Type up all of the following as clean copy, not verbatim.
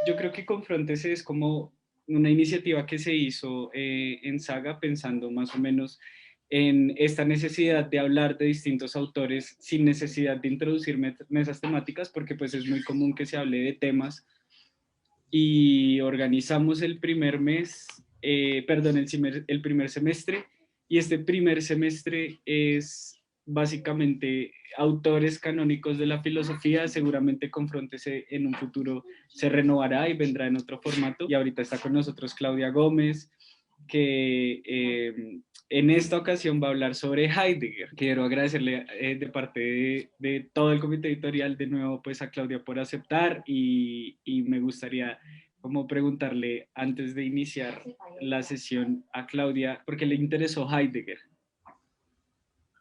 Yo creo que Confróntese es como una iniciativa que se hizo en Saga pensando más o menos en esta necesidad de hablar de distintos autores sin necesidad de introducir mesas temáticas, porque pues es muy común que se hable de temas y organizamos el primer mes, perdón, el primer semestre, y este primer semestre es básicamente autores canónicos de la filosofía. Seguramente Confróntese en un futuro se renovará y vendrá en otro formato, y ahorita está con nosotros Claudia Gómez, que en esta ocasión va a hablar sobre Heidegger. Quiero agradecerle de parte de todo el comité editorial de nuevo pues a Claudia por aceptar, y me gustaría como preguntarle antes de iniciar la sesión a Claudia, ¿por qué le interesó Heidegger?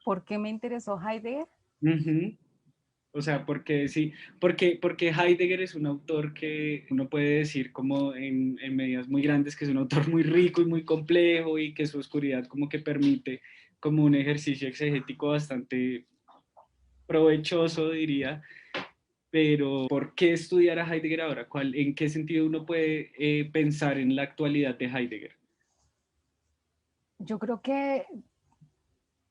¿Por qué me interesó Heidegger? Uh-huh. O sea, porque sí, porque Heidegger es un autor que uno puede decir como en medidas muy grandes que es un autor muy rico y muy complejo, y que su oscuridad como que permite como un ejercicio exegético bastante provechoso, diría. Pero ¿por qué estudiar a Heidegger ahora? ¿En qué sentido uno puede pensar en la actualidad de Heidegger? Yo creo que,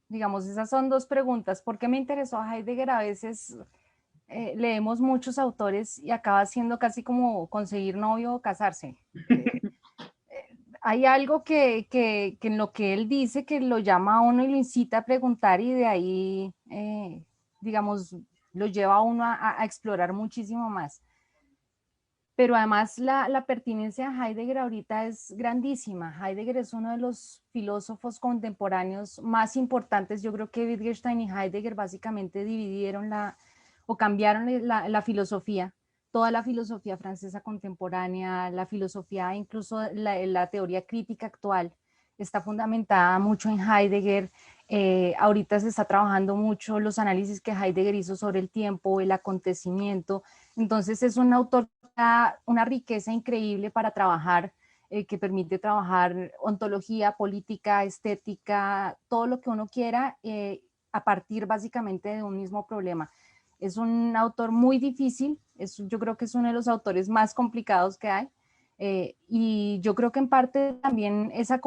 digamos, esas son dos preguntas. ¿Por qué me interesó Heidegger? A veces leemos muchos autores y acaba siendo casi como conseguir novio o casarse. Hay algo que en lo que él dice que lo llama a uno y lo incita a preguntar y de ahí, digamos, lo lleva a uno a explorar muchísimo más. Pero además la pertinencia de Heidegger ahorita es grandísima. Heidegger es uno de los filósofos contemporáneos más importantes. Yo creo que Wittgenstein y Heidegger básicamente dividieron o cambiaron la filosofía, toda la filosofía francesa contemporánea, la filosofía, incluso la teoría crítica actual, está fundamentada mucho en Heidegger. Ahorita se está trabajando mucho los análisis que Heidegger hizo sobre el tiempo, el acontecimiento. Entonces es un autor una riqueza increíble para trabajar, que permite trabajar ontología, política, estética, todo lo que uno quiera, a partir básicamente de un mismo problema. Es un autor muy difícil, yo creo que es uno de los autores más complicados que hay, y yo creo que en parte también esa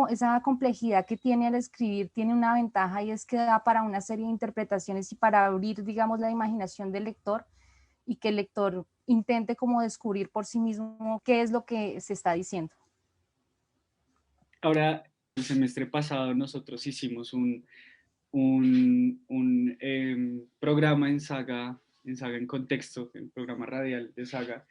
complejidad que tiene al escribir tiene una ventaja, y es que da para una serie de interpretaciones y para abrir, digamos, la imaginación del lector, y que el lector intente como descubrir por sí mismo qué es lo que se está diciendo. Ahora, el semestre pasado nosotros hicimos un programa en Saga en Contexto, el programa radial de Saga,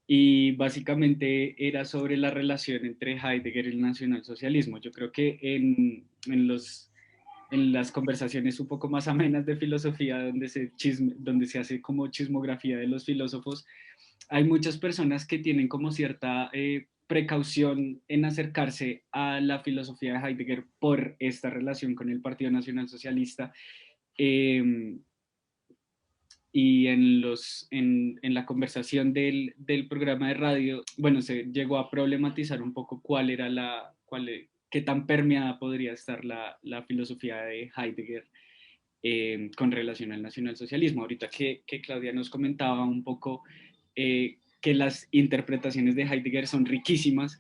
y básicamente era sobre la relación entre Heidegger y el nacionalsocialismo. Yo creo que en las conversaciones un poco más amenas de filosofía, donde se hace como chismografía de los filósofos, hay muchas personas que tienen como cierta precaución en acercarse a la filosofía de Heidegger por esta relación con el Partido Nacional Socialista. Eh, y en la conversación del programa de radio, bueno, se llegó a problematizar un poco qué tan permeada podría estar la filosofía de Heidegger con relación al nacionalsocialismo. Ahorita que Claudia nos comentaba un poco que las interpretaciones de Heidegger son riquísimas,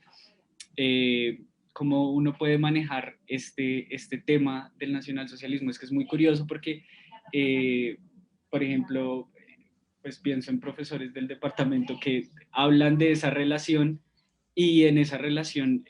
cómo uno puede manejar este tema del nacionalsocialismo. Es que es muy curioso porque, por ejemplo, pues pienso en profesores del departamento que hablan de esa relación, y en esa relación,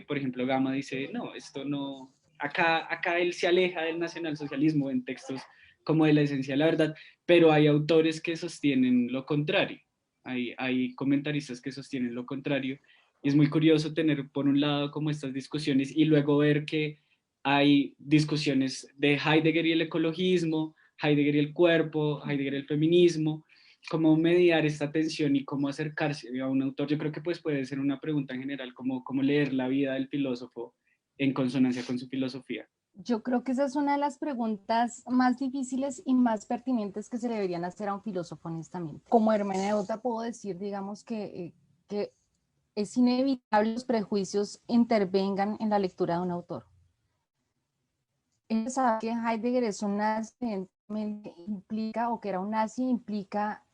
por ejemplo, Gama dice, no, esto no, acá él se aleja del nacionalsocialismo en textos como de la esencia de la verdad, pero hay autores que sostienen lo contrario, hay comentaristas que sostienen lo contrario, y es muy curioso tener por un lado como estas discusiones y luego ver que hay discusiones de Heidegger y el ecologismo, Heidegger y el cuerpo, Heidegger y el feminismo, cómo mediar esta tensión y cómo acercarse a un autor. Yo creo que pues puede ser una pregunta en general, cómo leer la vida del filósofo en consonancia con su filosofía. Yo creo que esa es una de las preguntas más difíciles y más pertinentes que se le deberían hacer a un filósofo, honestamente. Como hermeneuta puedo decir, digamos, que es inevitable que los prejuicios intervengan en la lectura de un autor. Saber que Heidegger es un nazi implica, o que era un nazi implica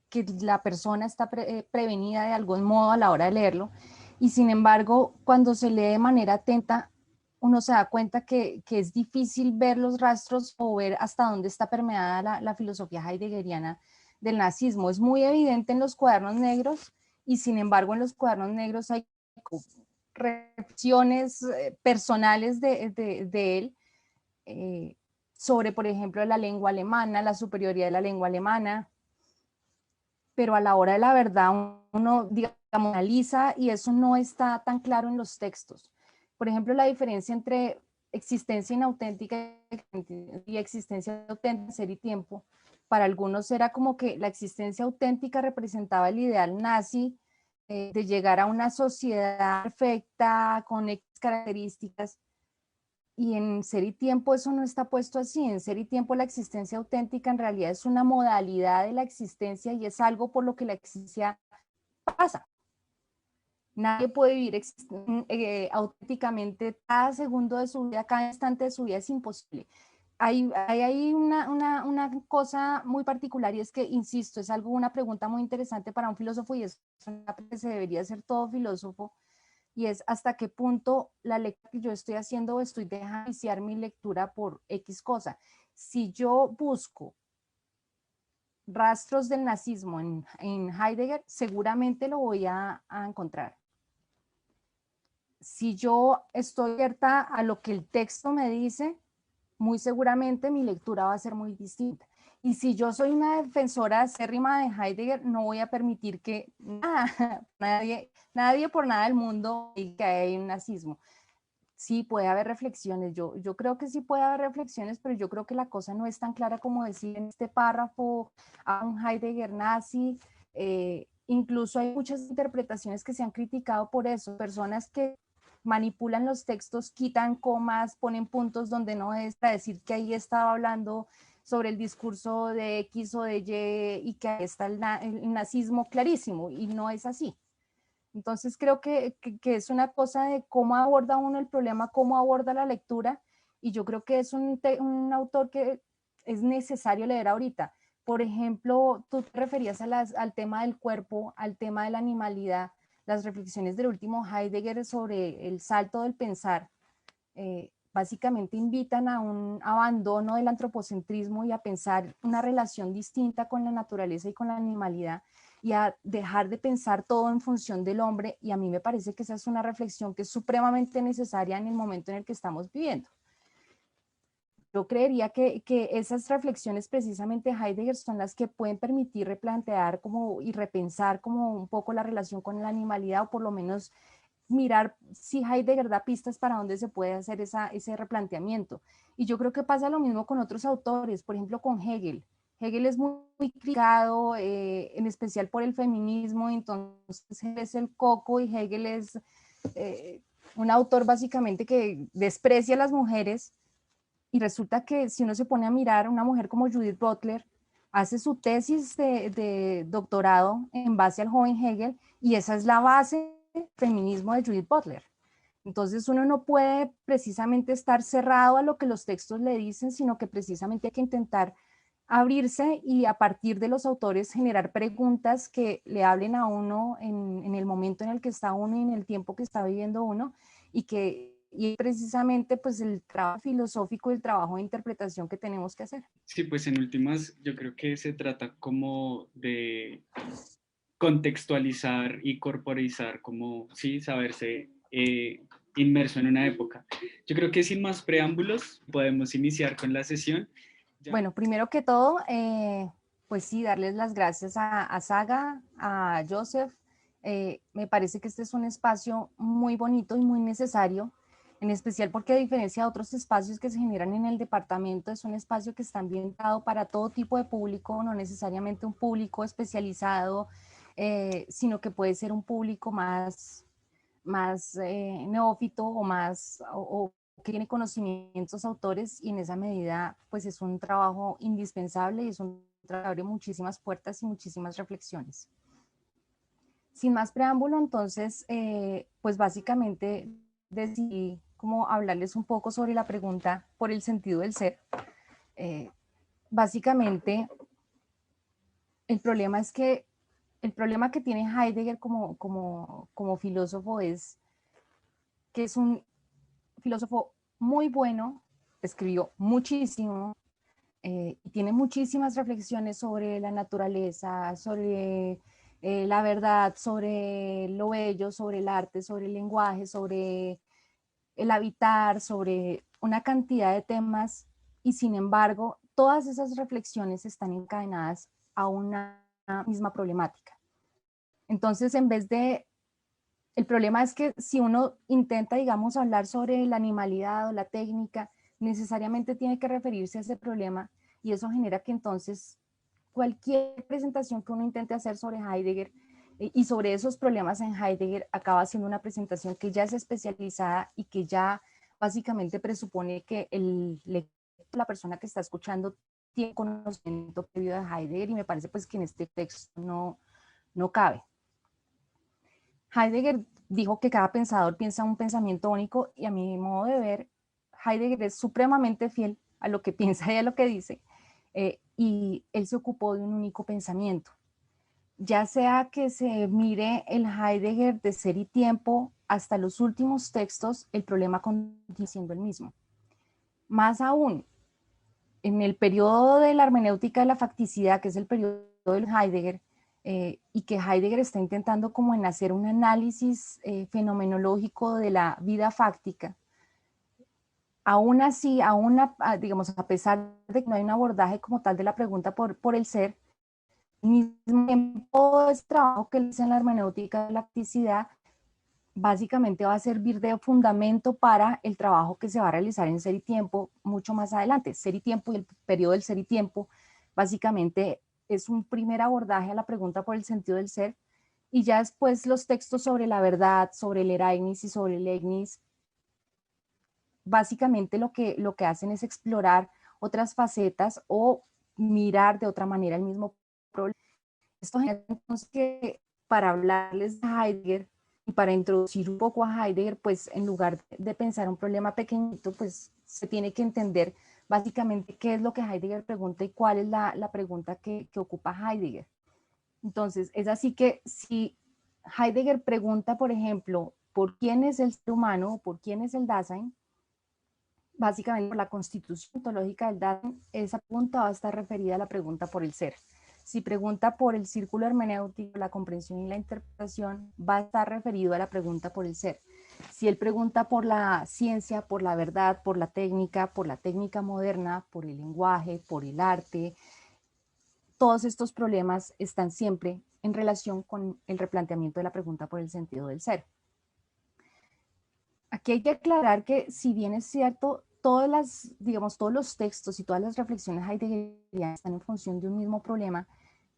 que la persona está prevenida de algún modo a la hora de leerlo, y sin embargo, cuando se lee de manera atenta, uno se da cuenta que es difícil ver los rastros o ver hasta dónde está permeada la filosofía heideggeriana del nazismo. Es muy evidente en los cuadernos negros, y sin embargo en los cuadernos negros hay reflexiones personales de él, sobre, por ejemplo, la lengua alemana, la superioridad de la lengua alemana, pero a la hora de la verdad uno, digamos, analiza y eso no está tan claro en los textos. Por ejemplo, la diferencia entre existencia inauténtica y existencia auténtica en Ser y Tiempo, para algunos era como que la existencia auténtica representaba el ideal nazi, de llegar a una sociedad perfecta, con X características, y en Ser y Tiempo eso no está puesto así. En Ser y Tiempo la existencia auténtica en realidad es una modalidad de la existencia y es algo por lo que la existencia pasa. Nadie puede vivir auténticamente cada segundo de su vida, cada instante de su vida, es imposible. Hay una cosa muy particular, y es que, insisto, es algo, una pregunta muy interesante para un filósofo, y es una que se debería hacer todo filósofo, y es hasta qué punto la lectura que yo estoy haciendo o estoy dejando iniciar mi lectura por X cosa. Si yo busco rastros del nazismo en Heidegger, seguramente lo voy a encontrar. Si yo estoy abierta a lo que el texto me dice, muy seguramente mi lectura va a ser muy distinta. Y si yo soy una defensora acérrima de Heidegger, no voy a permitir que nadie por nada del mundo diga que hay un nazismo. Sí, puede haber reflexiones, yo creo que sí puede haber reflexiones, pero yo creo que la cosa no es tan clara como decir en este párrafo a un Heidegger nazi. Incluso hay muchas interpretaciones que se han criticado por eso, personas que manipulan los textos, quitan comas, ponen puntos donde no es, para decir que ahí estaba hablando sobre el discurso de X o de Y, y que ahí está el nazismo clarísimo, y no es así. Entonces creo que es una cosa de cómo aborda uno el problema, cómo aborda la lectura, y yo creo que es un autor que es necesario leer ahorita. Por ejemplo, tú te referías al tema del cuerpo, al tema de la animalidad, las reflexiones del último Heidegger sobre el salto del pensar, básicamente invitan a un abandono del antropocentrismo y a pensar una relación distinta con la naturaleza y con la animalidad, y a dejar de pensar todo en función del hombre, y a mí me parece que esa es una reflexión que es supremamente necesaria en el momento en el que estamos viviendo. Yo creería que esas reflexiones precisamente Heidegger son las que pueden permitir replantear como, y repensar como un poco la relación con la animalidad, o por lo menos mirar si Heidegger da pistas para dónde se puede hacer ese replanteamiento. Y yo creo que pasa lo mismo con otros autores, por ejemplo con Hegel. Hegel es muy criticado, en especial por el feminismo, entonces Hegel es el coco, y Hegel es un autor básicamente que desprecia a las mujeres, y resulta que si uno se pone a mirar, una mujer como Judith Butler hace su tesis de doctorado en base al joven Hegel, y esa es la base del feminismo de Judith Butler. Entonces uno no puede precisamente estar cerrado a lo que los textos le dicen, sino que precisamente hay que intentar abrirse y a partir de los autores generar preguntas que le hablen a uno en el momento en el que está uno y en el tiempo que está viviendo uno, y precisamente pues el trabajo filosófico y el trabajo de interpretación que tenemos que hacer. Sí, pues en últimas yo creo que se trata como de contextualizar y corporizar, como, sí, saberse inmerso en una época. Yo creo que sin más preámbulos podemos iniciar con la sesión. Bueno, primero que todo, pues sí, darles las gracias a Saga, a Joseph. Me parece que este es un espacio muy bonito y muy necesario, en especial porque, a diferencia de otros espacios que se generan en el departamento, es un espacio que está ambientado para todo tipo de público, no necesariamente un público especializado, sino que puede ser un público más neófito o más, o que tiene conocimientos autores, y en esa medida pues es un trabajo indispensable y es un trabajo que abre muchísimas puertas y muchísimas reflexiones. Sin más preámbulo, entonces, pues básicamente decidí como hablarles un poco sobre la pregunta por el sentido del ser. Básicamente, el problema es que el problema que tiene Heidegger como filósofo es que es un filósofo muy bueno, escribió muchísimo, y tiene muchísimas reflexiones sobre la naturaleza, sobre la verdad, sobre lo bello, sobre el arte, sobre el lenguaje, sobre el habitar, sobre una cantidad de temas, y sin embargo, todas esas reflexiones están encadenadas a una misma problemática. Entonces, en vez de, el problema es que si uno intenta, digamos, hablar sobre la animalidad o la técnica, necesariamente tiene que referirse a ese problema, y eso genera que entonces cualquier presentación que uno intente hacer sobre Heidegger y sobre esos problemas en Heidegger acaba siendo una presentación que ya es especializada y que ya básicamente presupone que la persona que está escuchando tiene conocimiento previo de Heidegger, y me parece pues que en este texto no cabe. Heidegger dijo que cada pensador piensa un pensamiento único, y a mi modo de ver, Heidegger es supremamente fiel a lo que piensa y a lo que dice, y él se ocupó de un único pensamiento. Ya sea que se mire el Heidegger de Ser y Tiempo hasta los últimos textos, el problema continúa siendo el mismo. Más aún, en el periodo de la hermenéutica de la facticidad, que es el periodo del Heidegger, y que Heidegger está intentando como en hacer un análisis fenomenológico de la vida fáctica, aún así, digamos, a pesar de que no hay un abordaje como tal de la pregunta por el ser, al mismo tiempo, todo este trabajo que le hace en la hermenéutica de la facticidad básicamente va a servir de fundamento para el trabajo que se va a realizar en Ser y Tiempo mucho más adelante. Ser y Tiempo y el periodo del Ser y Tiempo básicamente es un primer abordaje a la pregunta por el sentido del ser, y ya después los textos sobre la verdad, sobre el Ereignis y sobre el Egnis, básicamente lo que hacen es explorar otras facetas o mirar de otra manera el mismo problema. Esto genera entonces que, para hablarles de Heidegger y para introducir un poco a Heidegger, pues en lugar de pensar un problema pequeñito, pues se tiene que entender básicamente qué es lo que Heidegger pregunta y cuál es la pregunta que ocupa Heidegger. Entonces, es así que si Heidegger pregunta, por ejemplo, ¿por quién es el ser humano? ¿Por quién es el Dasein? Básicamente por la constitución ontológica del Dasein, esa pregunta va a estar referida a la pregunta por el ser. Si pregunta por el círculo hermenéutico, la comprensión y la interpretación, va a estar referido a la pregunta por el ser. Si él pregunta por la ciencia, por la verdad, por la técnica moderna, por el lenguaje, por el arte, todos estos problemas están siempre en relación con el replanteamiento de la pregunta por el sentido del ser. Aquí hay que aclarar que, si bien es cierto, todos los textos y todas las reflexiones heideggerianas están en función de un mismo problema,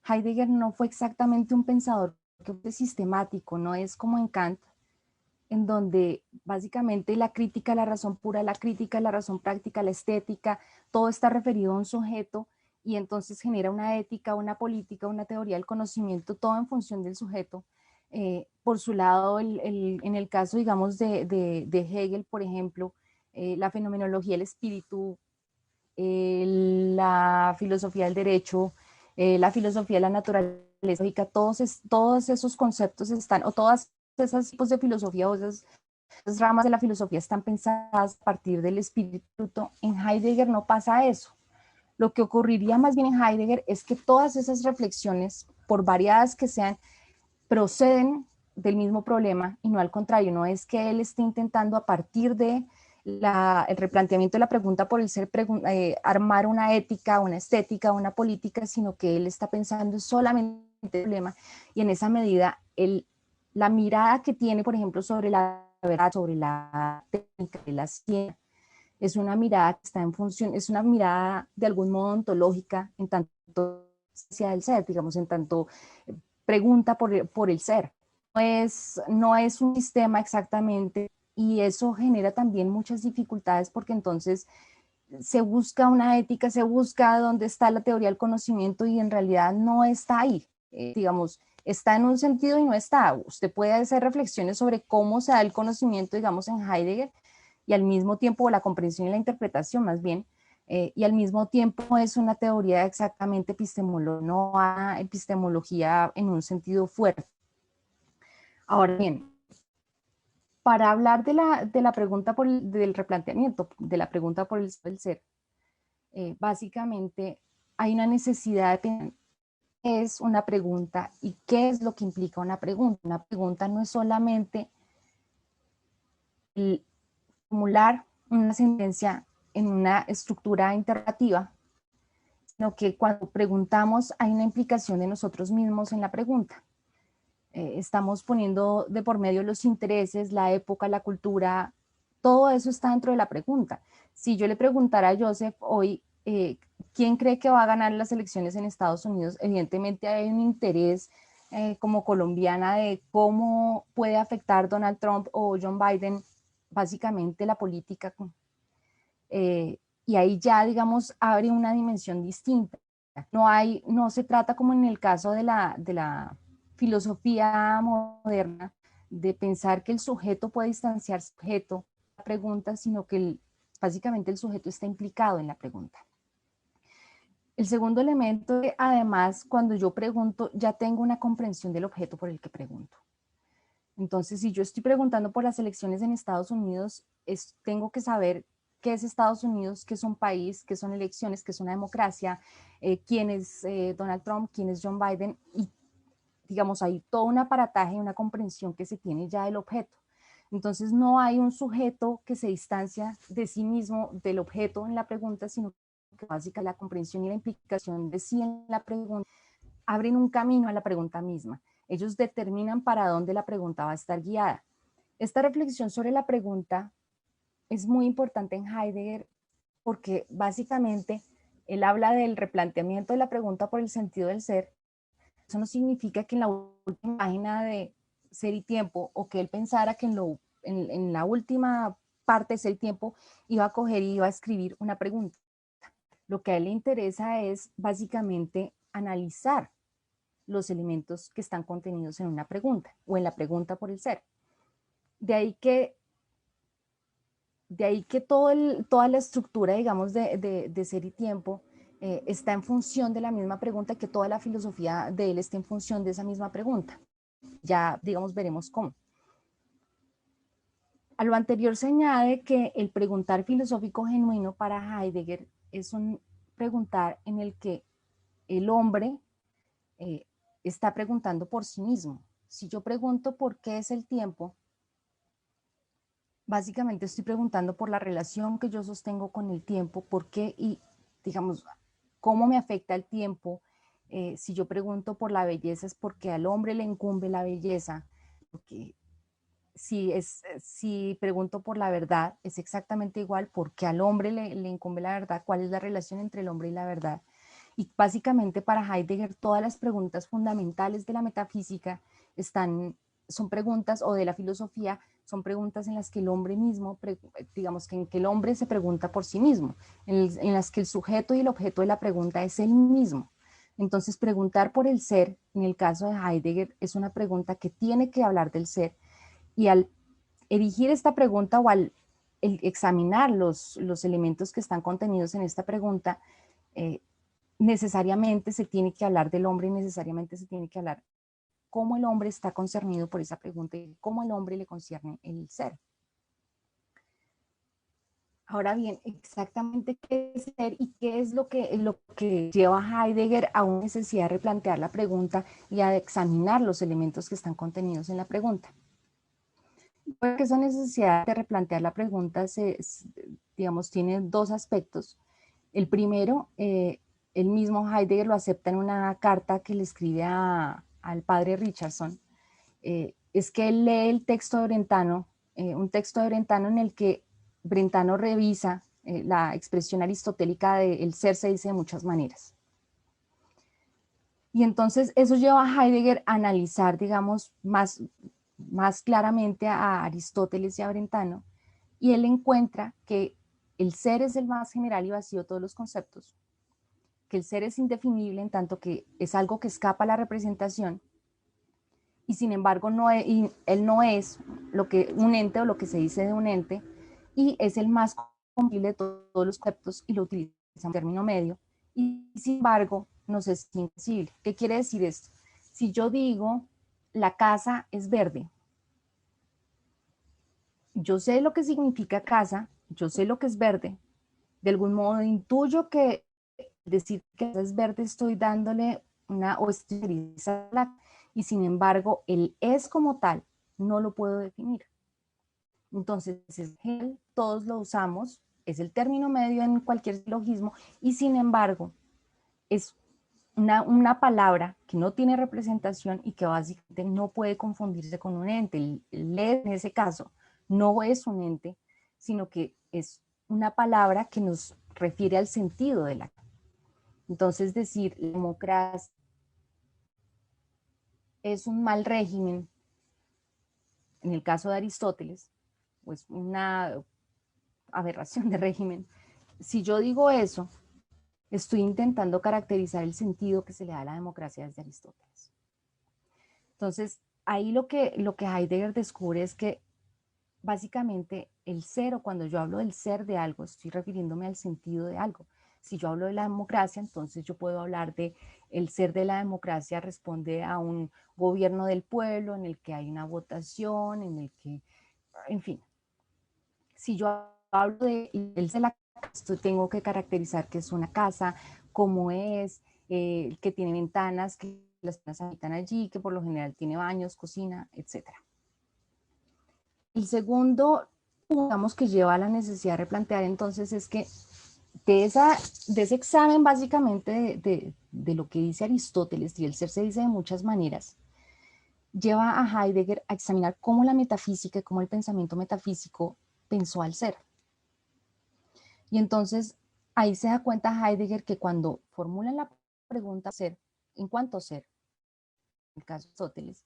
Heidegger no fue exactamente un pensador que fue sistemático, no es como en Kant, en donde básicamente la crítica, la razón pura, la crítica, la razón práctica, la estética, todo está referido a un sujeto, y entonces genera una ética, una política, una teoría del conocimiento, todo en función del sujeto. Por su lado, en el caso, digamos, de Hegel, por ejemplo, la fenomenología del espíritu, la filosofía del derecho, la filosofía de la naturaleza, todos esos conceptos están, o todas esos tipos de filosofía, o esas ramas de la filosofía están pensadas a partir del espíritu. En Heidegger no pasa eso. Lo que ocurriría más bien en Heidegger es que todas esas reflexiones, por variadas que sean, proceden del mismo problema, y no al contrario. No es que él esté intentando, a partir de el replanteamiento de la pregunta por el ser, armar una ética, una estética, una política, sino que él está pensando solamente el problema, y en esa medida la mirada que tiene, por ejemplo, sobre la verdad, sobre la técnica de la ciencia, es una mirada que está en función, es una mirada de algún modo ontológica, en tanto sea el ser, digamos, en tanto pregunta por el ser. No es un sistema exactamente, y eso genera también muchas dificultades, porque entonces se busca una ética, se busca dónde está la teoría del conocimiento, y en realidad no está ahí. Digamos, está en un sentido y no está. Usted puede hacer reflexiones sobre cómo se da el conocimiento, digamos, en Heidegger, y al mismo tiempo la comprensión y la interpretación, más bien, y al mismo tiempo es una teoría exactamente epistemológica, no una epistemología en un sentido fuerte. Ahora bien, para hablar de la pregunta del replanteamiento, de la pregunta por el ser, básicamente hay una necesidad de pensar qué es una pregunta y qué es lo que implica una pregunta. Una pregunta no es solamente el formular una sentencia en una estructura interrogativa, sino que cuando preguntamos hay una implicación de nosotros mismos en la pregunta. Estamos poniendo de por medio los intereses, la época, la cultura, todo eso está dentro de la pregunta. Si yo le preguntara a Joseph hoy, ¿quién cree que va a ganar las elecciones en Estados Unidos? Evidentemente hay un interés como colombiana de cómo puede afectar Donald Trump o John Biden, básicamente la política. Y ahí ya, digamos, abre una dimensión distinta. No se trata como en el caso de la filosofía moderna, de pensar que el sujeto puede distanciarse del sujeto, la pregunta, sino que básicamente el sujeto está implicado en la pregunta. El segundo elemento, además, cuando yo pregunto, ya tengo una comprensión del objeto por el que pregunto. Entonces, si yo estoy preguntando por las elecciones en Estados Unidos, tengo que saber qué es Estados Unidos, qué es un país, qué son elecciones, qué es una democracia, quién es Donald Trump, quién es John Biden, y digamos, hay todo un aparataje, una comprensión que se tiene ya del objeto. Entonces, no hay un sujeto que se distancia de sí mismo del objeto en la pregunta, sino que básicamente la comprensión y la implicación de sí en la pregunta abren un camino a la pregunta misma. Ellos determinan para dónde la pregunta va a estar guiada. Esta reflexión sobre la pregunta es muy importante en Heidegger porque básicamente él habla del replanteamiento de la pregunta por el sentido del ser. Eso no significa que en la última página de Ser y Tiempo, o que él pensara que en la última parte de Ser y Tiempo iba a coger y iba a escribir una pregunta. Lo que a él le interesa es básicamente analizar los elementos que están contenidos en una pregunta o en la pregunta por el ser. De ahí que toda la estructura, digamos, de Ser y Tiempo está en función de la misma pregunta, que toda la filosofía de él está en función de esa misma pregunta. Ya, digamos, veremos cómo. A lo anterior se añade que el preguntar filosófico genuino para Heidegger es un preguntar en el que el hombre está preguntando por sí mismo. Si yo pregunto por qué es el tiempo, básicamente estoy preguntando por la relación que yo sostengo con el tiempo, por qué y, digamos, cómo me afecta el tiempo. Si yo pregunto por la belleza es porque al hombre le incumbe la belleza, porque si pregunto por la verdad es exactamente igual, porque al hombre le incumbe la verdad, cuál es la relación entre el hombre y la verdad. Y básicamente para Heidegger todas las preguntas fundamentales de la metafísica son preguntas, o de la filosofía, son preguntas en las que el hombre mismo, digamos que en que el hombre se pregunta por sí mismo, en las que el sujeto y el objeto de la pregunta es él mismo. Entonces preguntar por el ser, en el caso de Heidegger, es una pregunta que tiene que hablar del ser, y al erigir esta pregunta o al examinar los elementos que están contenidos en esta pregunta, necesariamente se tiene que hablar del hombre y necesariamente se tiene que hablar cómo el hombre está concernido por esa pregunta y cómo el hombre le concierne el ser. Ahora bien, exactamente qué es ser y qué es lo que lleva a Heidegger a una necesidad de replantear la pregunta y a examinar los elementos que están contenidos en la pregunta. Porque esa necesidad de replantear la pregunta digamos, tiene dos aspectos. El primero, el mismo Heidegger lo acepta en una carta que le escribe al padre Richardson, es que él lee el texto de Brentano, un texto de Brentano en el que Brentano revisa la expresión aristotélica de el ser se dice de muchas maneras. Y entonces eso lleva a Heidegger a analizar, digamos, más claramente a Aristóteles y a Brentano, y él encuentra que el ser es el más general y vacío de todos los conceptos, que el ser es indefinible en tanto que es algo que escapa a la representación, y sin embargo él no es un ente o lo que se dice de un ente, y es el más comprensible de todos los conceptos y lo utiliza es un término medio, y sin embargo nos es invisible. ¿Qué quiere decir esto? Si yo digo, la casa es verde, yo sé lo que significa casa, yo sé lo que es verde, de algún modo intuyo que decir que es verde estoy dándole una o y sin embargo el es como tal no lo puedo definir. Entonces todos lo usamos, es el término medio en cualquier silogismo y sin embargo es una palabra que no tiene representación y que básicamente no puede confundirse con un ente. El en ese caso no es un ente, sino que es una palabra que nos refiere al sentido de la. Entonces decir la democracia es un mal régimen, en el caso de Aristóteles, pues una aberración de régimen. Si yo digo eso, estoy intentando caracterizar el sentido que se le da a la democracia desde Aristóteles. Entonces, ahí lo que Heidegger descubre es que básicamente el ser, o cuando yo hablo del ser de algo, estoy refiriéndome al sentido de algo. Si yo hablo de la democracia, entonces yo puedo hablar de el ser de la democracia responde a un gobierno del pueblo en el que hay una votación, en el que, en fin. Si yo hablo de el de la casa, tengo que caracterizar qué es una casa, cómo es, que tiene ventanas, que las personas habitan allí, que por lo general tiene baños, cocina, etc. El segundo, digamos, que lleva a la necesidad de replantear entonces es que de ese examen básicamente de lo que dice Aristóteles, y el ser se dice de muchas maneras, lleva a Heidegger a examinar cómo la metafísica, cómo el pensamiento metafísico pensó al ser. Y entonces ahí se da cuenta Heidegger que cuando formulan la pregunta ser, en cuanto a ser, en el caso de Aristóteles,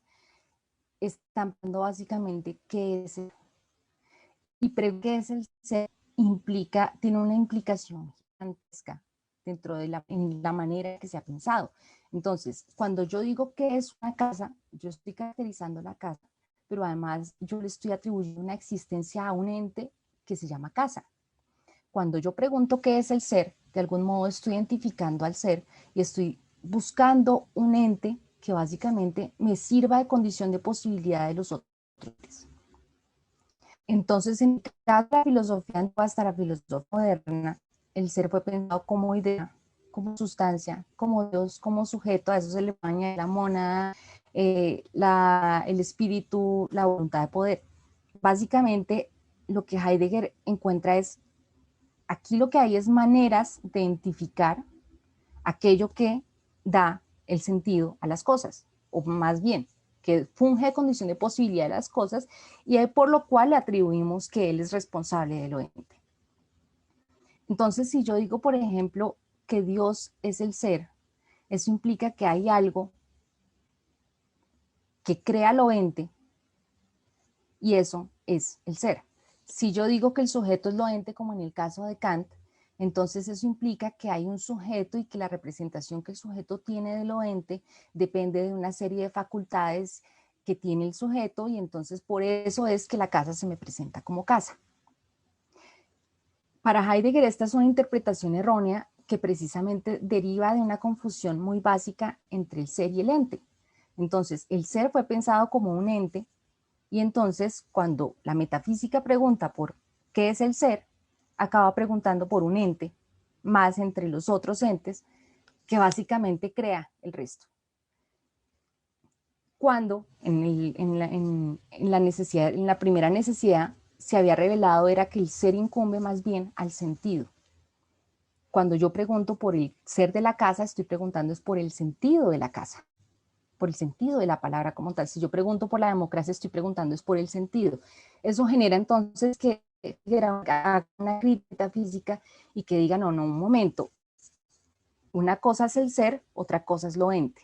están preguntando básicamente qué es el, y qué es el ser implica, tiene una implicación gigantesca dentro de en la manera que se ha pensado. Entonces, cuando yo digo que es una casa, yo estoy caracterizando la casa, pero además yo le estoy atribuyendo una existencia a un ente que se llama casa. Cuando yo pregunto qué es el ser, de algún modo estoy identificando al ser y estoy buscando un ente que básicamente me sirva de condición de posibilidad de los otros entes. Entonces, en cada filosofía, hasta la filosofía moderna, el ser fue pensado como idea, como sustancia, como Dios, como sujeto, a eso se le añade la mónada, el espíritu, la voluntad de poder. Básicamente, lo que Heidegger encuentra es, aquí lo que hay es maneras de identificar aquello que da el sentido a las cosas, o más bien, que funge de condición de posibilidad de las cosas y por lo cual le atribuimos que él es responsable de lo ente. Entonces, si yo digo, por ejemplo, que Dios es el ser, eso implica que hay algo que crea lo ente y eso es el ser. Si yo digo que el sujeto es lo ente, como en el caso de Kant, entonces eso implica que hay un sujeto y que la representación que el sujeto tiene de lo ente depende de una serie de facultades que tiene el sujeto y entonces por eso es que la casa se me presenta como casa. Para Heidegger esta es una interpretación errónea que precisamente deriva de una confusión muy básica entre el ser y el ente. Entonces el ser fue pensado como un ente y entonces cuando la metafísica pregunta por qué es el ser, acaba preguntando por un ente, más entre los otros entes, que básicamente crea el resto. Cuando en la primera necesidad se había revelado era que el ser incumbe más bien al sentido. Cuando yo pregunto por el ser de la casa, estoy preguntando es por el sentido de la casa, por el sentido de la palabra como tal. Si yo pregunto por la democracia, estoy preguntando es por el sentido. Eso genera entonces que haga una crítica física y que diga, no, un momento, una cosa es el ser, otra cosa es lo ente.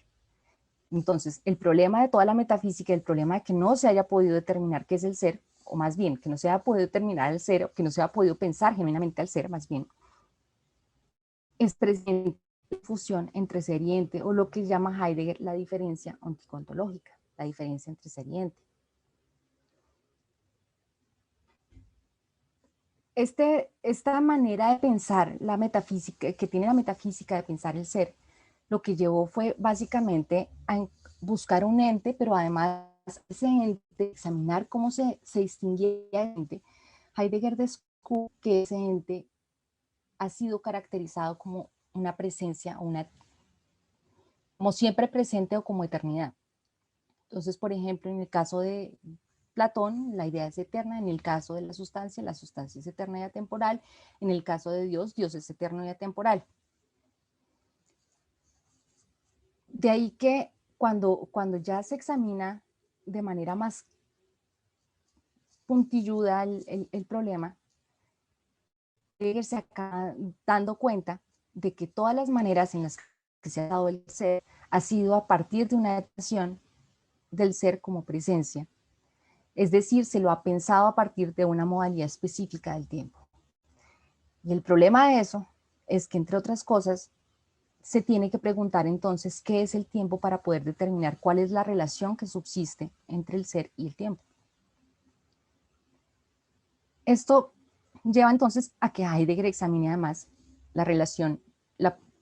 Entonces, el problema de toda la metafísica, el problema de que no se haya podido determinar qué es el ser, o más bien, que no se haya podido determinar el ser, o que no se haya podido pensar genuinamente al ser, más bien, es precisamente la fusión entre ser y ente, o lo que llama Heidegger la diferencia onticontológica, la diferencia entre ser y ente. Esta manera de pensar la metafísica, que tiene la metafísica de pensar el ser, lo que llevó fue básicamente a buscar un ente, pero además ese ente, examinar cómo se distinguía el ente. Heidegger descubrió que ese ente ha sido caracterizado como una presencia, como siempre presente o como eternidad. Entonces, por ejemplo, en el caso de Platón, la idea es eterna; en el caso de la sustancia es eterna y atemporal; en el caso de Dios, Dios es eterno y atemporal. De ahí que cuando ya se examina de manera más puntilluda el problema, Heidegger se acaba dando cuenta de que todas las maneras en las que se ha dado el ser ha sido a partir de una adaptación del ser como presencia. Es decir, se lo ha pensado a partir de una modalidad específica del tiempo. Y el problema de eso es que, entre otras cosas, se tiene que preguntar entonces qué es el tiempo para poder determinar cuál es la relación que subsiste entre el ser y el tiempo. Esto lleva entonces a que Heidegger examine además la relación,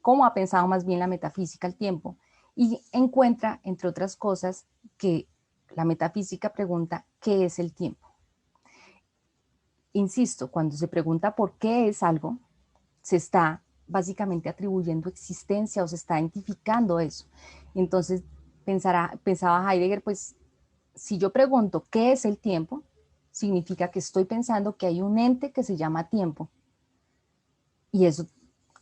cómo ha pensado más bien la metafísica al tiempo, y encuentra, entre otras cosas, que la metafísica pregunta ¿qué es el tiempo? Insisto, cuando se pregunta por qué es algo, se está básicamente atribuyendo existencia o se está identificando eso. Entonces, pensaba Heidegger, pues si yo pregunto qué es el tiempo, significa que estoy pensando que hay un ente que se llama tiempo. Y eso,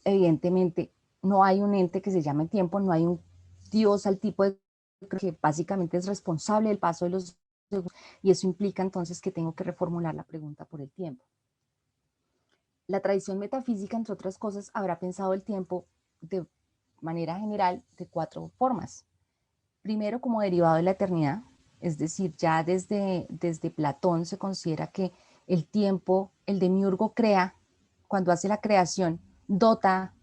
evidentemente, no hay un ente que se llame tiempo, no hay un Dios al tipo de que básicamente es responsable del paso de los segundos, y eso implica entonces que tengo que reformular la pregunta por el tiempo. La tradición metafísica, entre otras cosas, habrá pensado el tiempo de manera general de 4 formas. Primero, como derivado de la eternidad, es decir, ya desde Platón se considera que el tiempo, el demiurgo crea, cuando hace la creación, dota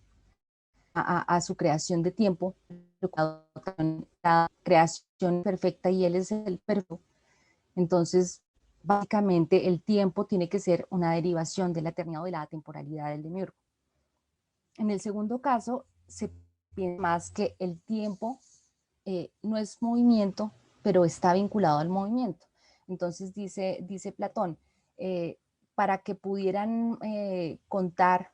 a su creación de tiempo, la creación perfecta, y él es el perfecto. Entonces, básicamente el tiempo tiene que ser una derivación de la eternidad o de la temporalidad del demiurgo. En el segundo caso, se piensa más que el tiempo no es movimiento, pero está vinculado al movimiento. Entonces dice Platón, para que pudieran contar,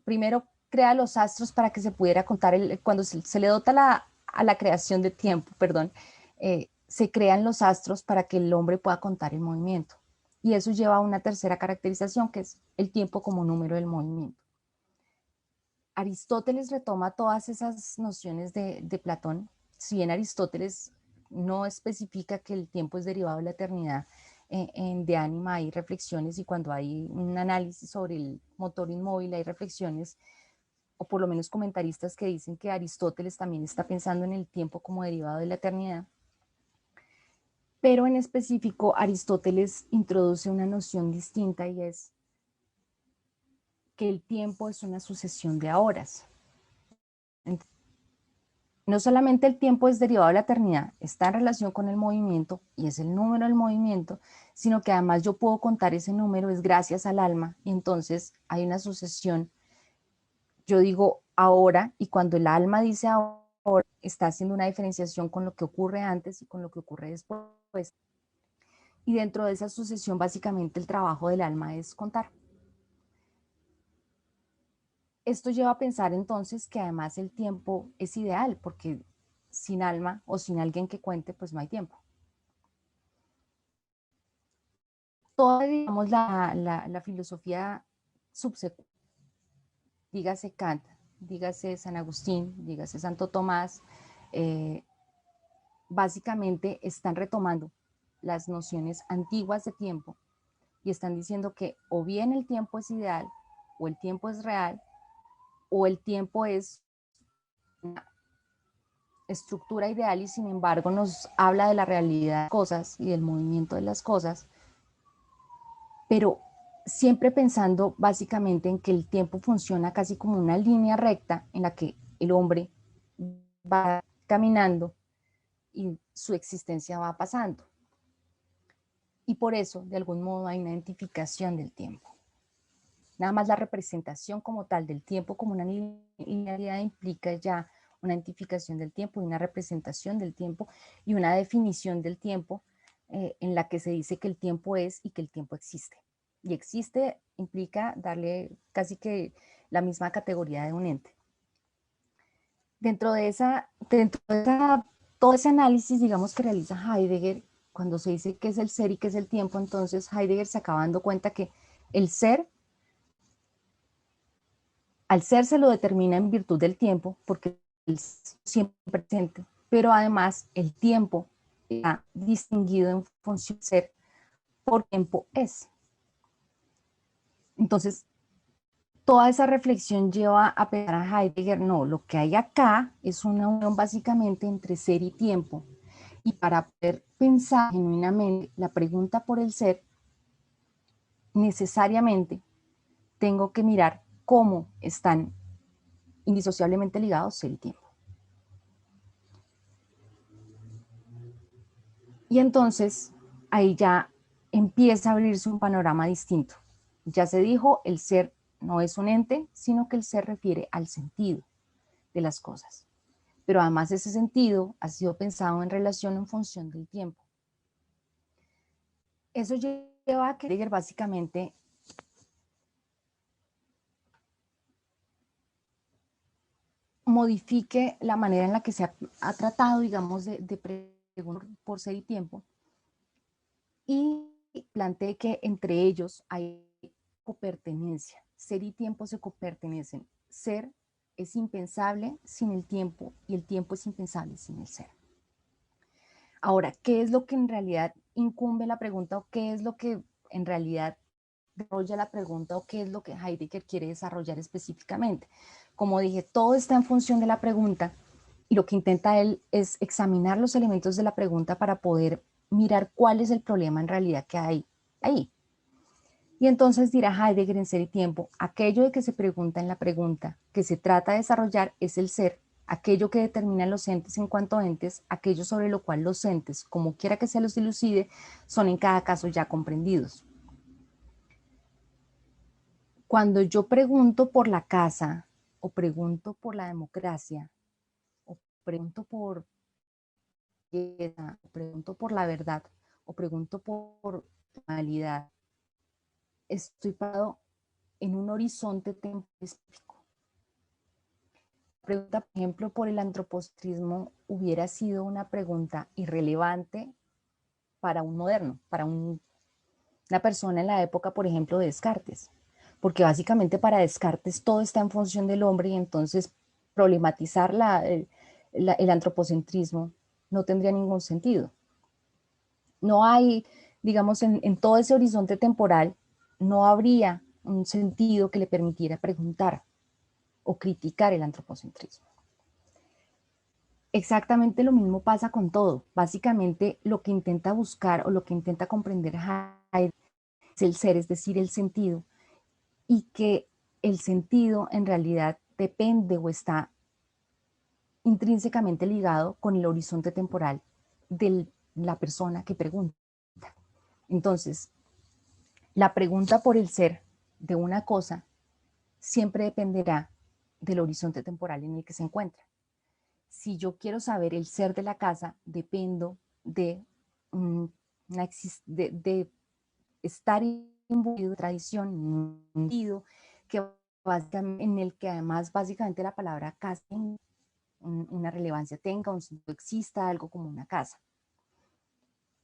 primero crea los astros para que se pudiera contar, cuando se le dota a la creación de tiempo, perdón, se crean los astros para que el hombre pueda contar el movimiento. Y eso lleva a una tercera caracterización, que es el tiempo como número del movimiento. Aristóteles retoma todas esas nociones de Platón. Si bien Aristóteles no especifica que el tiempo es derivado de la eternidad, en De Anima hay reflexiones, y cuando hay un análisis sobre el motor inmóvil hay reflexiones, o por lo menos comentaristas, que dicen que Aristóteles también está pensando en el tiempo como derivado de la eternidad. Pero en específico, Aristóteles introduce una noción distinta, y es que el tiempo es una sucesión de horas. No solamente el tiempo es derivado de la eternidad, está en relación con el movimiento y es el número del movimiento, sino que además yo puedo contar ese número, es gracias al alma, y entonces hay una sucesión. Yo digo ahora, y cuando el alma dice ahora, está haciendo una diferenciación con lo que ocurre antes y con lo que ocurre después. Y dentro de esa sucesión, básicamente el trabajo del alma es contar. Esto lleva a pensar entonces que además el tiempo es ideal, porque sin alma o sin alguien que cuente, pues no hay tiempo. Toda, digamos, la filosofía subsecuente, dígase Kant, dígase San Agustín, dígase Santo Tomás, básicamente están retomando las nociones antiguas de tiempo y están diciendo que o bien el tiempo es ideal, o el tiempo es real, o el tiempo es una estructura ideal y sin embargo nos habla de la realidad de las cosas y del movimiento de las cosas, pero siempre pensando básicamente en que el tiempo funciona casi como una línea recta en la que el hombre va caminando y su existencia va pasando. Y por eso, de algún modo, hay una identificación del tiempo. Nada más la representación como tal del tiempo como una linealidad implica ya una identificación del tiempo y una representación del tiempo y una definición del tiempo en la que se dice que el tiempo es y que el tiempo existe. Y existe implica darle casi que la misma categoría de un ente. Dentro de todo ese análisis, digamos, que realiza Heidegger, cuando se dice qué es el ser y qué es el tiempo, entonces Heidegger se acaba dando cuenta que el ser, al ser se lo determina en virtud del tiempo, porque es siempre presente, pero además el tiempo está distinguido en función del ser por tiempo es. Entonces, toda esa reflexión lleva a pensar a Heidegger, no, lo que hay acá es una unión básicamente entre ser y tiempo. Y para poder pensar genuinamente la pregunta por el ser, necesariamente tengo que mirar cómo están indisociablemente ligados ser y tiempo. Y entonces ahí ya empieza a abrirse un panorama distinto. Ya se dijo, el ser no es un ente, sino que el ser refiere al sentido de las cosas. Pero además ese sentido ha sido pensado en relación en función del tiempo. Eso lleva a que Heidegger básicamente modifique la manera en la que se ha tratado, digamos, de preguntar por ser y tiempo y plantee que entre ellos hay copertenencia. Ser y tiempo se copertenecen. Ser es impensable sin el tiempo y el tiempo es impensable sin el ser. Ahora, ¿qué es lo que en realidad incumbe la pregunta o qué es lo que en realidad desarrolla la pregunta o qué es lo que Heidegger quiere desarrollar específicamente? Como dije, todo está en función de la pregunta y lo que intenta él es examinar los elementos de la pregunta para poder mirar cuál es el problema en realidad que hay ahí. Y entonces dirá Heidegger en Ser y Tiempo, aquello de que se pregunta en la pregunta que se trata de desarrollar es el ser, aquello que determina los entes en cuanto entes, aquello sobre lo cual los entes, como quiera que se los dilucide, son en cada caso ya comprendidos. Cuando yo pregunto por la casa, o pregunto por la democracia, o pregunto por o pregunto por la verdad, o pregunto por la realidad, estoy parado en un horizonte temporal específico. La pregunta, por ejemplo, por el antropocentrismo hubiera sido una pregunta irrelevante para un moderno, para una persona en la época, por ejemplo, de Descartes, porque básicamente para Descartes todo está en función del hombre y entonces problematizar el antropocentrismo no tendría ningún sentido. No hay, digamos, en todo ese horizonte temporal, no habría un sentido que le permitiera preguntar o criticar el antropocentrismo. Exactamente lo mismo pasa con todo. Básicamente lo que intenta buscar o lo que intenta comprender Heidegger es el ser, es decir, el sentido, y que el sentido en realidad depende o está intrínsecamente ligado con el horizonte temporal de la persona que pregunta. Entonces, la pregunta por el ser de una cosa siempre dependerá del horizonte temporal en el que se encuentra. Si yo quiero saber el ser de la casa, dependo de, de estar imbuido de tradición, que en el que además básicamente la palabra casa una relevancia tenga, un sentido exista, algo como una casa.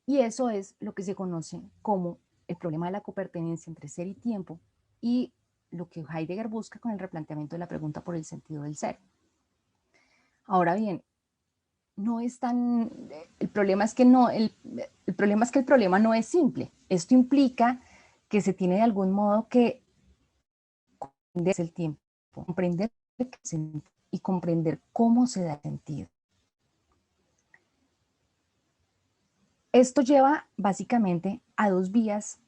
Y eso es lo que se conoce como el problema de la copertenencia entre ser y tiempo y lo que Heidegger busca con el replanteamiento de la pregunta por el sentido del ser. Ahora bien, no es tan, el problema es que no, el problema es que el problema no es simple. Esto implica que se tiene de algún modo que comprender el tiempo, comprender y comprender cómo se da sentido. Esto lleva básicamente a dos vías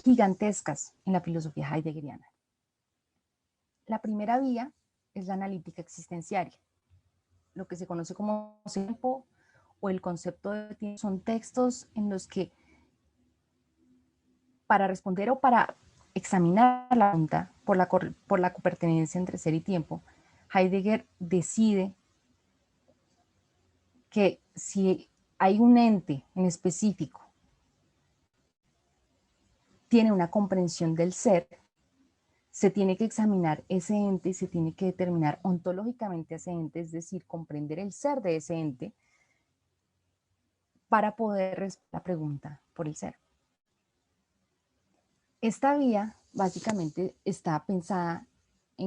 gigantescas en la filosofía heideggeriana. La primera vía es la analítica existenciaria, lo que se conoce como tiempo o el concepto de tiempo. Son textos en los que para responder o para examinar la pregunta por la copertenencia entre ser y tiempo, Heidegger decide que si hay un ente en específico, tiene una comprensión del ser, se tiene que examinar ese ente y se tiene que determinar ontológicamente ese ente, es decir, comprender el ser de ese ente para poder responder la pregunta por el ser. Esta vía básicamente está pensada en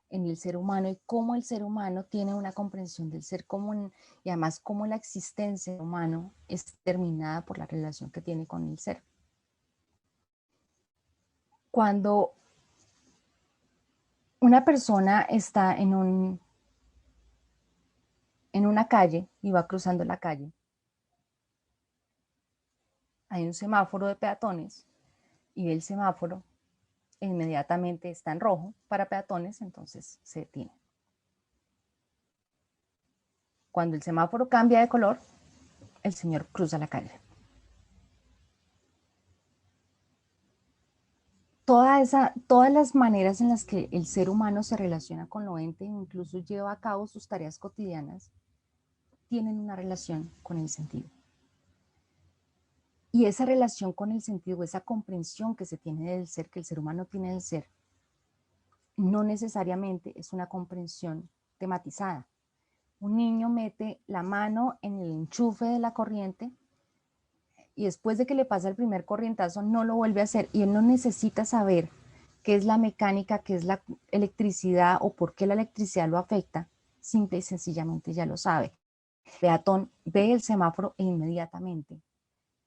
el ser humano y cómo el ser humano tiene una comprensión del ser común y además cómo la existencia del humano es determinada por la relación que tiene con el ser. Cuando una persona está en una calle y va cruzando la calle, hay un semáforo de peatones y ve el semáforo e inmediatamente está en rojo para peatones, entonces se detiene. Cuando el semáforo cambia de color, el señor cruza la calle. Todas las maneras en las que el ser humano se relaciona con lo ente, incluso lleva a cabo sus tareas cotidianas, tienen una relación con el sentido. Y esa relación con el sentido, esa comprensión que se tiene del ser, que el ser humano tiene del ser, no necesariamente es una comprensión tematizada. Un niño mete la mano en el enchufe de la corriente y después de que le pasa el primer corrientazo no lo vuelve a hacer y él no necesita saber qué es la mecánica, qué es la electricidad o por qué la electricidad lo afecta, simple y sencillamente ya lo sabe. El peatón ve el semáforo e inmediatamente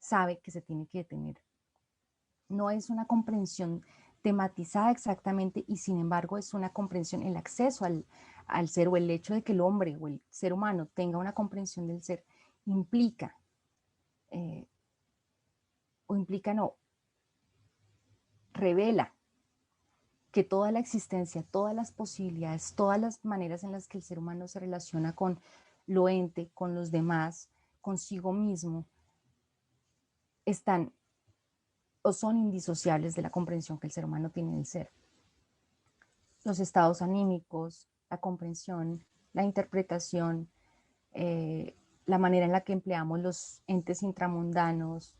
sabe que se tiene que detener. No es una comprensión tematizada exactamente y sin embargo es una comprensión, el acceso al ser o el hecho de que el hombre o el ser humano tenga una comprensión del ser implica no, revela que toda la existencia, todas las posibilidades, todas las maneras en las que el ser humano se relaciona con lo ente, con los demás, consigo mismo, están o son indisociables de la comprensión que el ser humano tiene del ser. Los estados anímicos, la comprensión, la interpretación, la manera en la que empleamos los entes intramundanos,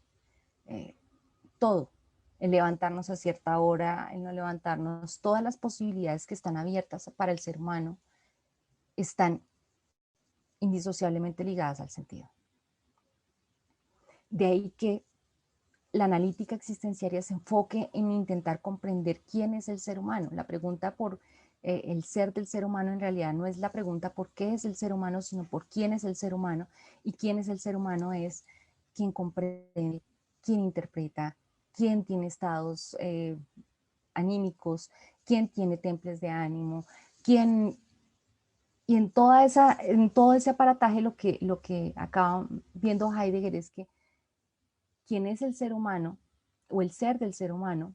todo, el levantarnos a cierta hora, el no levantarnos, todas las posibilidades que están abiertas para el ser humano están indisociablemente ligadas al sentido. De ahí que la analítica existenciaria se enfoque en intentar comprender quién es el ser humano. La pregunta por el ser del ser humano en realidad no es la pregunta por qué es el ser humano, sino por quién es el ser humano. Y quién es el ser humano es quien comprende, quien interpreta, quién tiene estados anímicos, quién tiene temples de ánimo, quién... Y en todo ese aparataje lo que acaba viendo Heidegger es que quién es el ser humano o el ser del ser humano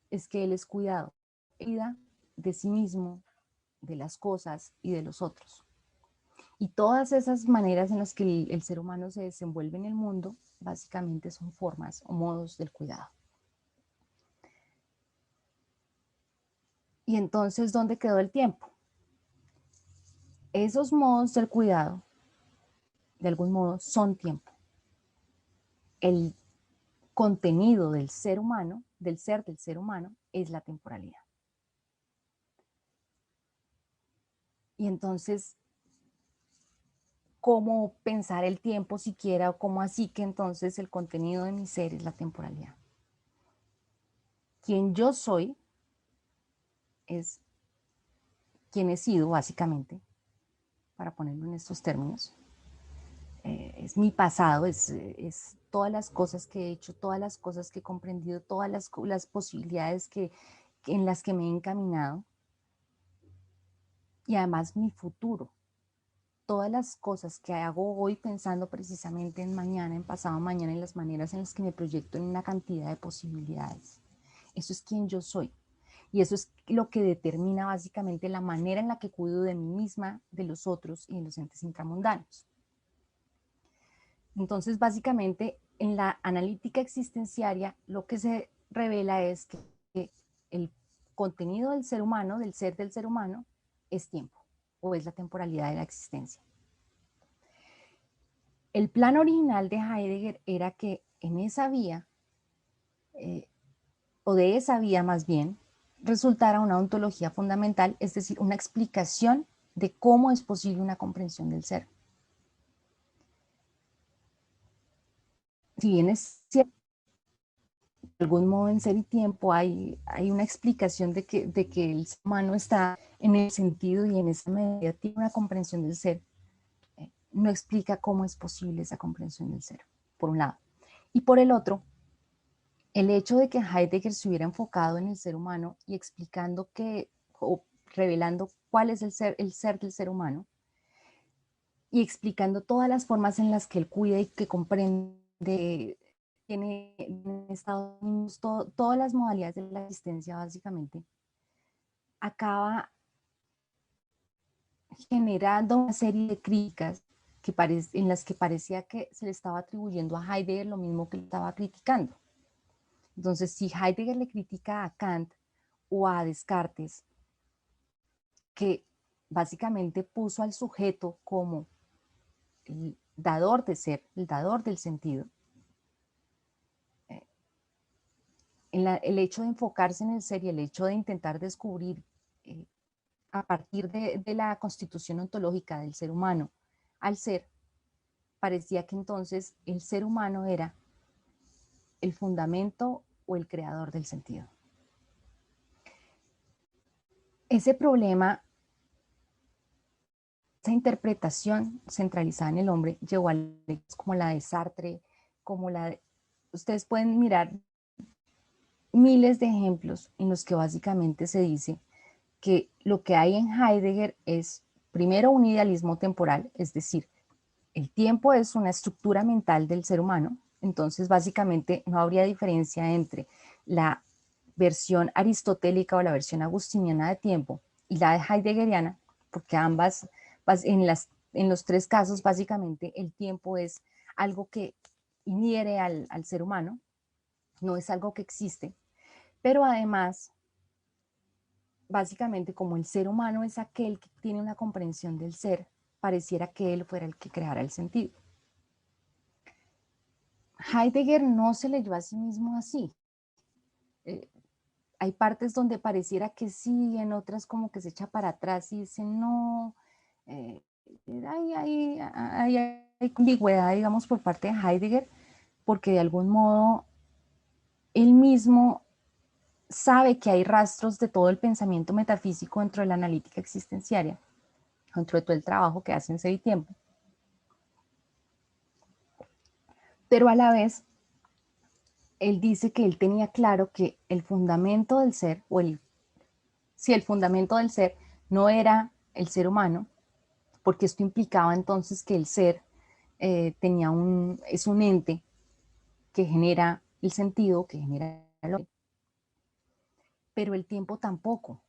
es que él es cuidado, cuida de sí mismo, de las cosas y de los otros. Y todas esas maneras en las que el ser humano se desenvuelve en el mundo, básicamente son formas o modos del cuidado. Y entonces, ¿dónde quedó el tiempo? Esos modos del cuidado, de algún modo, son tiempo. El contenido del ser humano, del ser del ser humano, es la temporalidad. Y entonces, ¿cómo pensar el tiempo siquiera? O cómo así que entonces el contenido de mi ser es la temporalidad. Quien yo soy es quien he sido, básicamente, para ponerlo en estos términos. Es mi pasado, es todas las cosas que he hecho, todas las cosas que he comprendido, todas las posibilidades en las que me he encaminado. Y además mi futuro. Todas las cosas que hago hoy pensando precisamente en mañana, en pasado mañana, en las maneras en las que me proyecto en una cantidad de posibilidades. Eso es quien yo soy. Y eso es lo que determina básicamente la manera en la que cuido de mí misma, de los otros y de los entes intramundanos. Entonces, básicamente, en la analítica existenciaria lo que se revela es que el contenido del ser humano, del ser humano, es tiempo, o es la temporalidad de la existencia. El plan original de Heidegger era que en esa vía, o de esa vía más bien, resultara una ontología fundamental, es decir, una explicación de cómo es posible una comprensión del ser. Si bien es cierto, de algún modo en Ser y Tiempo hay una explicación de que el ser humano está en el sentido y en esa medida tiene una comprensión del ser, no explica cómo es posible esa comprensión del ser, por un lado. Y por el otro, el hecho de que Heidegger se hubiera enfocado en el ser humano y explicando o revelando cuál es el ser del ser humano, y explicando todas las formas en las que él cuida y que comprende, tiene en Estados Unidos todas las modalidades de la existencia básicamente, acaba generando una serie de críticas en las que parecía que se le estaba atribuyendo a Heidegger lo mismo que le estaba criticando. Entonces, si Heidegger le critica a Kant o a Descartes, que básicamente puso al sujeto como el dador de ser, el dador del sentido, el hecho de enfocarse en el ser y el hecho de intentar descubrir a partir de la constitución ontológica del ser humano al ser, parecía que entonces el ser humano era el fundamento o el creador del sentido. Ese problema, esa interpretación centralizada en el hombre, llegó a leyes como la de Sartre, ustedes pueden mirar miles de ejemplos en los que básicamente se dice que lo que hay en Heidegger es primero un idealismo temporal, es decir, el tiempo es una estructura mental del ser humano, entonces básicamente no habría diferencia entre la versión aristotélica o la versión agustiniana de tiempo y la de heideggeriana, porque ambas, en los tres casos básicamente el tiempo es algo que inhiere al ser humano, no es algo que existe, pero además básicamente como el ser humano es aquel que tiene una comprensión del ser, pareciera que él fuera el que creara el sentido. Heidegger no se leyó a sí mismo así. Hay partes donde pareciera que sí, en otras como que se echa para atrás y dice no. Hay ambigüedad, digamos, por parte de Heidegger, porque de algún modo él mismo sabe que hay rastros de todo el pensamiento metafísico dentro de la analítica existenciaria, dentro de todo el trabajo que hace en Ser y Tiempo. Pero a la vez, él dice que él tenía claro que el fundamento del ser, si el fundamento del ser no era el ser humano, porque esto implicaba entonces que el ser es un ente que genera el sentido, que genera el hombre, pero el tiempo tampoco.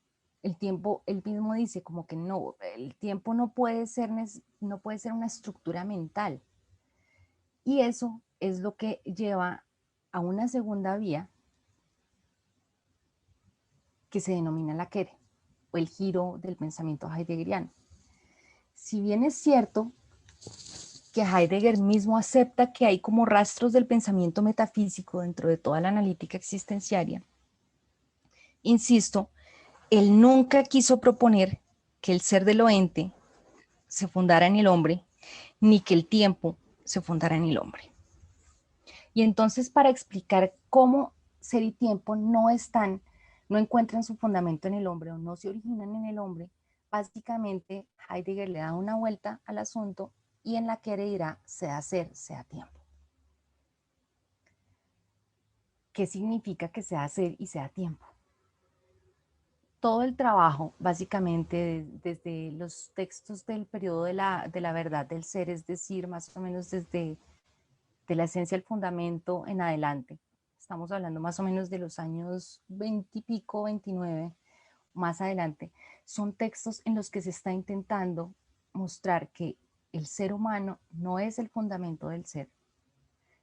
El tiempo, él mismo dice como que no, el tiempo no puede ser una estructura mental. Y eso es lo que lleva a una segunda vía que se denomina la Kere, o el giro del pensamiento heideggeriano. Si bien es cierto que Heidegger mismo acepta que hay como rastros del pensamiento metafísico dentro de toda la analítica existenciaria, insisto, él nunca quiso proponer que el ser de lo ente se fundara en el hombre, ni que el tiempo se fundara en el hombre. Y entonces, para explicar cómo ser y tiempo no encuentran su fundamento en el hombre o no se originan en el hombre, básicamente Heidegger le da una vuelta al asunto y en la que dirá sea ser, sea tiempo. ¿Qué significa que sea ser y sea tiempo? Todo el trabajo, básicamente, desde los textos del periodo de la verdad del ser, es decir, más o menos desde de la esencia del fundamento en adelante. Estamos hablando más o menos de los años 20 y pico, 29, más adelante. Son textos en los que se está intentando mostrar que el ser humano no es el fundamento del ser,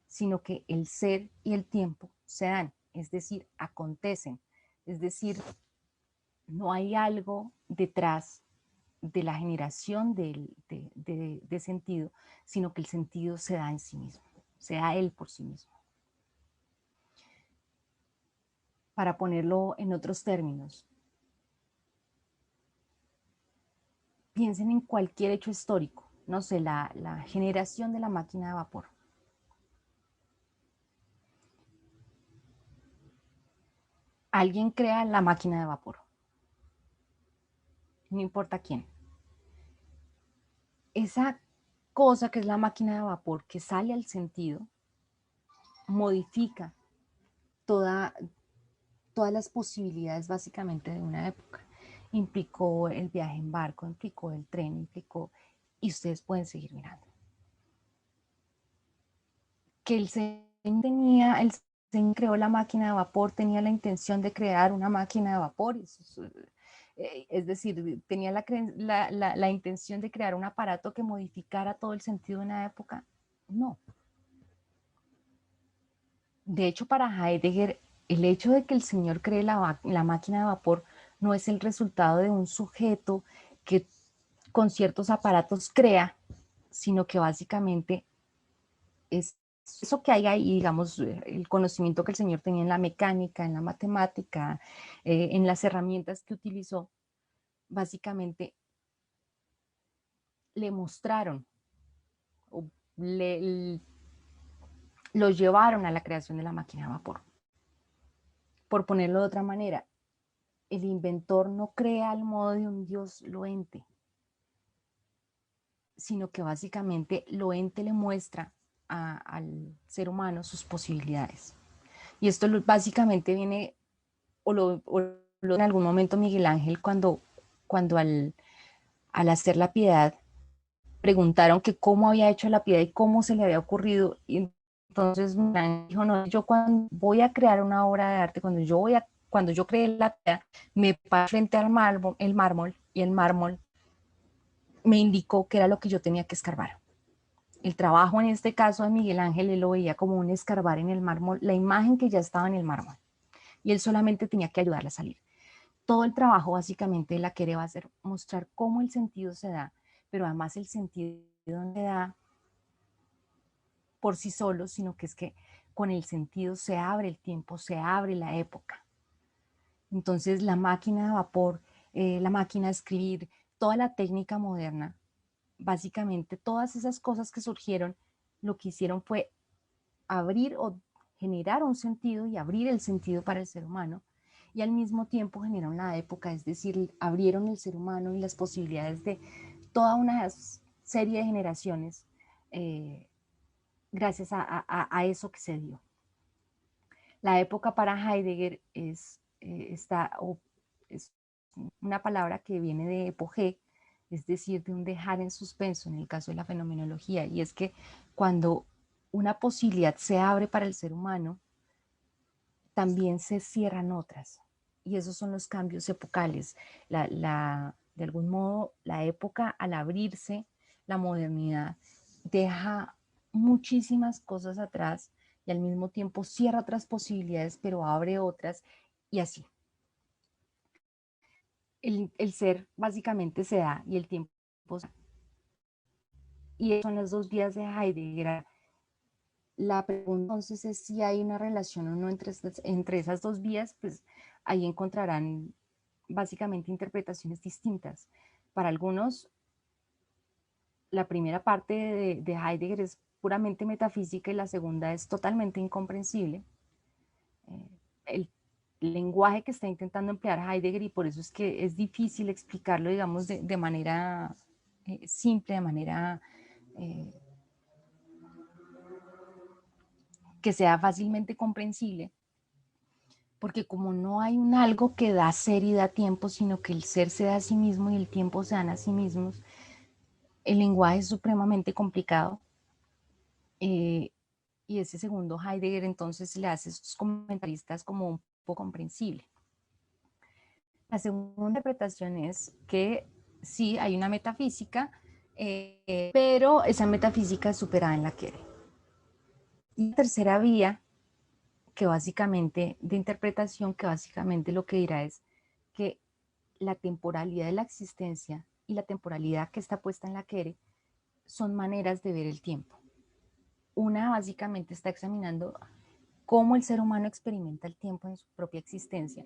sino que el ser y el tiempo se dan, es decir, acontecen, es decir, no hay algo detrás de la generación de sentido, sino que el sentido se da en sí mismo, se da él por sí mismo. Para ponerlo en otros términos, piensen en cualquier hecho histórico, no sé, la generación de la máquina de vapor. Alguien crea la máquina de vapor, no importa quién. Esa cosa que es la máquina de vapor que sale al sentido, modifica todas las posibilidades básicamente de una época. Implicó el viaje en barco, implicó el tren, implicó, y ustedes pueden seguir mirando. Que el señor creó la máquina de vapor, tenía la intención de crear una máquina de vapor, es decir, tenía la intención de crear un aparato que modificara todo el sentido de una época. No. De hecho, para Heidegger, el hecho de que el Señor cree la máquina de vapor no es el resultado de un sujeto que con ciertos aparatos crea, sino que básicamente es eso que hay ahí, digamos, el conocimiento que el Señor tenía en la mecánica, en la matemática, en las herramientas que utilizó, básicamente le mostraron, o lo llevaron a la creación de la máquina de vapor. Por ponerlo de otra manera, el inventor no crea al modo de un Dios loente, sino que básicamente loente le muestra al ser humano sus posibilidades. Y esto básicamente viene, en algún momento Miguel Ángel, cuando al hacer la piedad, preguntaron que cómo había hecho la piedad y cómo se le había ocurrido. Y entonces Miguel Ángel dijo, no, yo cuando voy a crear una obra de arte, cuando yo creé la piedad, me paré frente al mármol, y el mármol me indicó que era lo que yo tenía que escarbar. El trabajo en este caso de Miguel Ángel, él lo veía como un escarbar en el mármol, la imagen que ya estaba en el mármol, y él solamente tenía que ayudarla a salir. Todo el trabajo básicamente de la Quere va a ser mostrar cómo el sentido se da, pero además el sentido no se da por sí solo, sino que es que con el sentido se abre el tiempo, se abre la época. Entonces la máquina de vapor, la máquina de escribir, toda la técnica moderna, básicamente todas esas cosas que surgieron, lo que hicieron fue abrir o generar un sentido y abrir el sentido para el ser humano, y al mismo tiempo generaron la época, es decir, abrieron el ser humano y las posibilidades de toda una serie de generaciones gracias a eso que se dio. La época para Heidegger es una palabra que viene de epogé, es decir, de un dejar en suspenso en el caso de la fenomenología, y es que cuando una posibilidad se abre para el ser humano, también se cierran otras, y esos son los cambios epocales. De algún modo, la época al abrirse, la modernidad deja muchísimas cosas atrás y al mismo tiempo cierra otras posibilidades, pero abre otras, y así. El ser básicamente se da y el tiempo se da. Y son las dos vías de Heidegger. La pregunta entonces es si hay una relación o no entre esas dos vías, pues ahí encontrarán básicamente interpretaciones distintas. Para algunos, la primera parte de Heidegger es puramente metafísica y la segunda es totalmente incomprensible. El lenguaje que está intentando emplear Heidegger, y por eso es que es difícil explicarlo, digamos, de manera simple, de manera que sea fácilmente comprensible, porque como no hay un algo que da ser y da tiempo, sino que el ser se da a sí mismo y el tiempo se dan a sí mismos, el lenguaje es supremamente complicado. Y ese segundo Heidegger entonces le hace a sus comentaristas como un poco comprensible. La segunda interpretación es que sí hay una metafísica, pero esa metafísica es superada en la Quere. Y tercera vía, que básicamente, de interpretación, que básicamente lo que dirá es que la temporalidad de la existencia y la temporalidad que está puesta en la Kere son maneras de ver el tiempo. Una básicamente está examinando cómo el ser humano experimenta el tiempo en su propia existencia.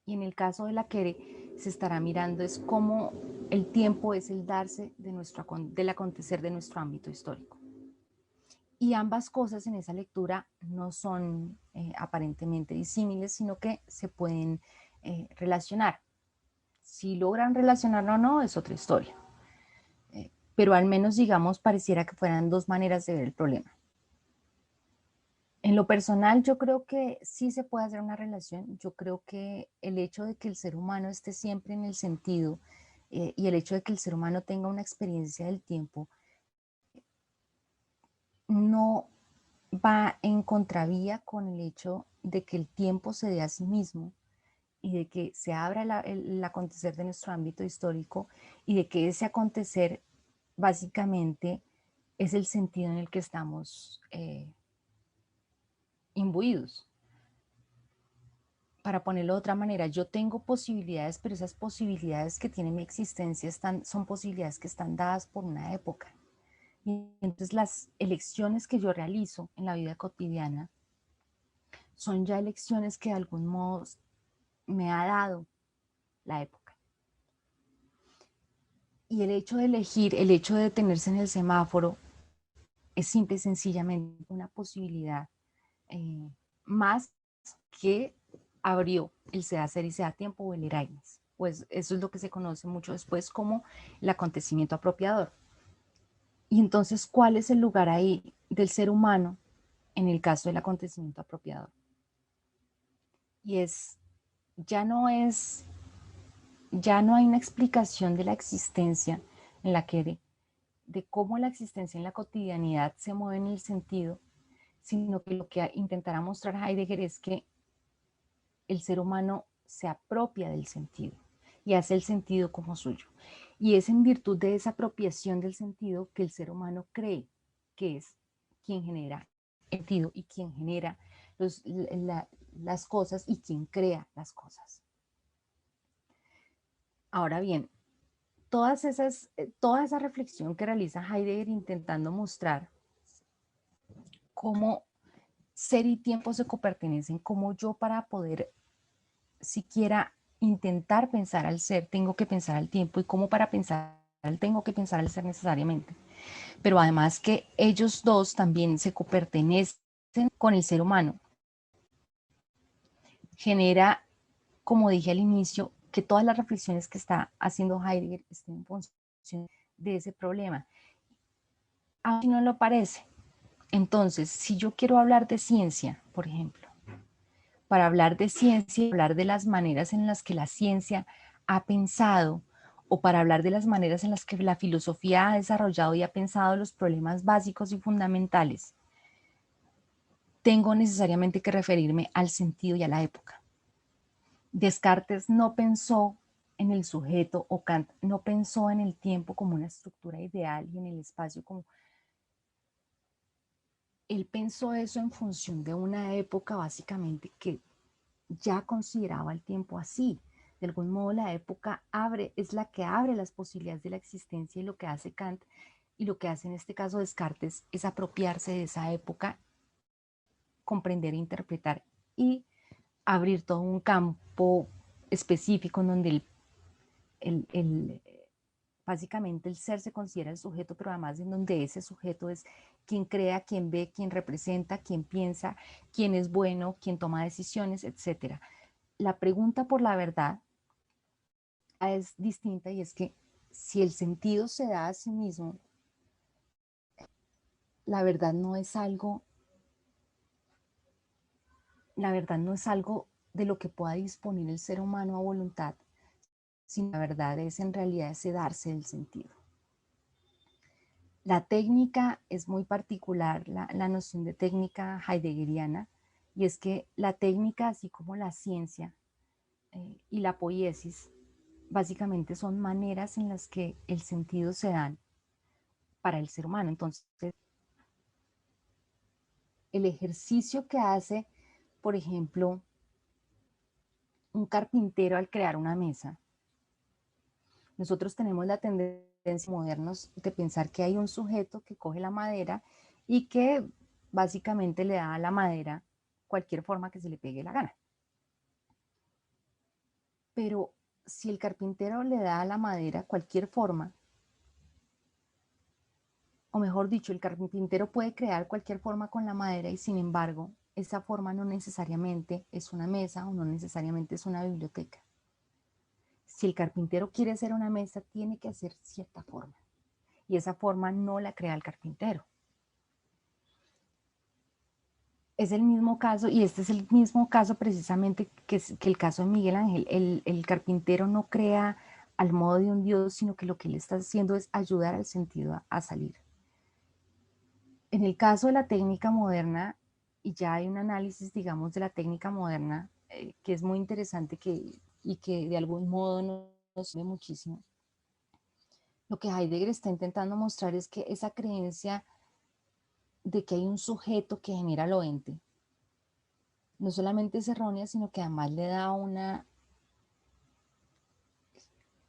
Y en el caso de la Kere se estará mirando es cómo el tiempo es el darse del acontecer de nuestro ámbito histórico. Y ambas cosas en esa lectura no son aparentemente disímiles, sino que se pueden relacionar. Si logran relacionarlo o no, es otra historia. Pero al menos, digamos, pareciera que fueran dos maneras de ver el problema. En lo personal, yo creo que sí se puede hacer una relación. Yo creo que el hecho de que el ser humano esté siempre en el sentido y el hecho de que el ser humano tenga una experiencia del tiempo no va en contravía con el hecho de que el tiempo se dé a sí mismo y de que se abra el acontecer de nuestro ámbito histórico y de que ese acontecer básicamente es el sentido en el que estamos imbuidos. Para ponerlo de otra manera, yo tengo posibilidades, pero esas posibilidades que tiene mi existencia son posibilidades que están dadas por una época. Y entonces las elecciones que yo realizo en la vida cotidiana son ya elecciones que de algún modo me ha dado la época. Y el hecho de elegir, el hecho de detenerse en el semáforo, es simple y sencillamente una posibilidad más que abrió el Sedacer y Seda Tiempo o el Erasmus. Pues eso es lo que se conoce mucho después como el acontecimiento apropiador. Y entonces, ¿cuál es el lugar ahí del ser humano en el caso del acontecimiento apropiador? Y ya no es, ya no hay una explicación de la existencia en la que de cómo la existencia en la cotidianidad se mueve en el sentido, sino que lo que intentará mostrar Heidegger es que el ser humano se apropia del sentido y hace el sentido como suyo. Y es en virtud de esa apropiación del sentido que el ser humano cree que es quien genera el sentido y quien genera las cosas y quien crea las cosas. Ahora bien, toda esa reflexión que realiza Heidegger intentando mostrar cómo ser y tiempo se copertenecen, cómo yo para poder siquiera intentar pensar al ser, tengo que pensar al tiempo y cómo para pensar tengo que pensar al ser necesariamente. Pero además que ellos dos también se copertenecen con el ser humano. Genera, como dije al inicio, que todas las reflexiones que está haciendo Heidegger estén en función de ese problema. Aunque no lo parece. Entonces, si yo quiero hablar de ciencia, por ejemplo, para hablar de ciencia, hablar de las maneras en las que la ciencia ha pensado o para hablar de las maneras en las que la filosofía ha desarrollado y ha pensado los problemas básicos y fundamentales, tengo necesariamente que referirme al sentido y a la época. Descartes no pensó en el sujeto o Kant no pensó en el tiempo como una estructura ideal y en el espacio como... Él pensó eso en función de una época básicamente que ya consideraba el tiempo así. De algún modo la época es la que abre las posibilidades de la existencia y lo que hace Kant y lo que hace en este caso Descartes es apropiarse de esa época, comprender e interpretar y abrir todo un campo específico en donde básicamente el ser se considera el sujeto, pero además en donde ese sujeto es quien crea, quien ve, quien representa, quien piensa, quien es bueno, quien toma decisiones, etc. La pregunta por la verdad es distinta y es que si el sentido se da a sí mismo, la verdad no es algo, la verdad no es algo de lo que pueda disponer el ser humano a voluntad, sino la verdad es en realidad ese darse del sentido. La técnica es muy particular, la noción de técnica heideggeriana, y es que la técnica, así como la ciencia y la poiesis, básicamente son maneras en las que el sentido se dan para el ser humano. Entonces, el ejercicio que hace, por ejemplo, un carpintero al crear una mesa. Nosotros tenemos la tendencia modernos de pensar que hay un sujeto que coge la madera y que básicamente le da a la madera cualquier forma que se le pegue la gana. Pero si el carpintero le da a la madera cualquier forma, o mejor dicho, el carpintero puede crear cualquier forma con la madera y sin embargo, esa forma no necesariamente es una mesa o no necesariamente es una biblioteca. Si el carpintero quiere hacer una mesa, tiene que hacer cierta forma y esa forma no la crea el carpintero. Es el mismo caso, y este es el mismo caso precisamente que el caso de Miguel Ángel. El carpintero no crea al modo de un dios, sino que lo que él está haciendo es ayudar al sentido a salir. En el caso de la técnica moderna, y ya hay un análisis, digamos, de la técnica moderna, que es muy interesante y que de algún modo nos sirve muchísimo. Lo que Heidegger está intentando mostrar es que esa creencia de que hay un sujeto que genera lo ente, no solamente es errónea, sino que además le da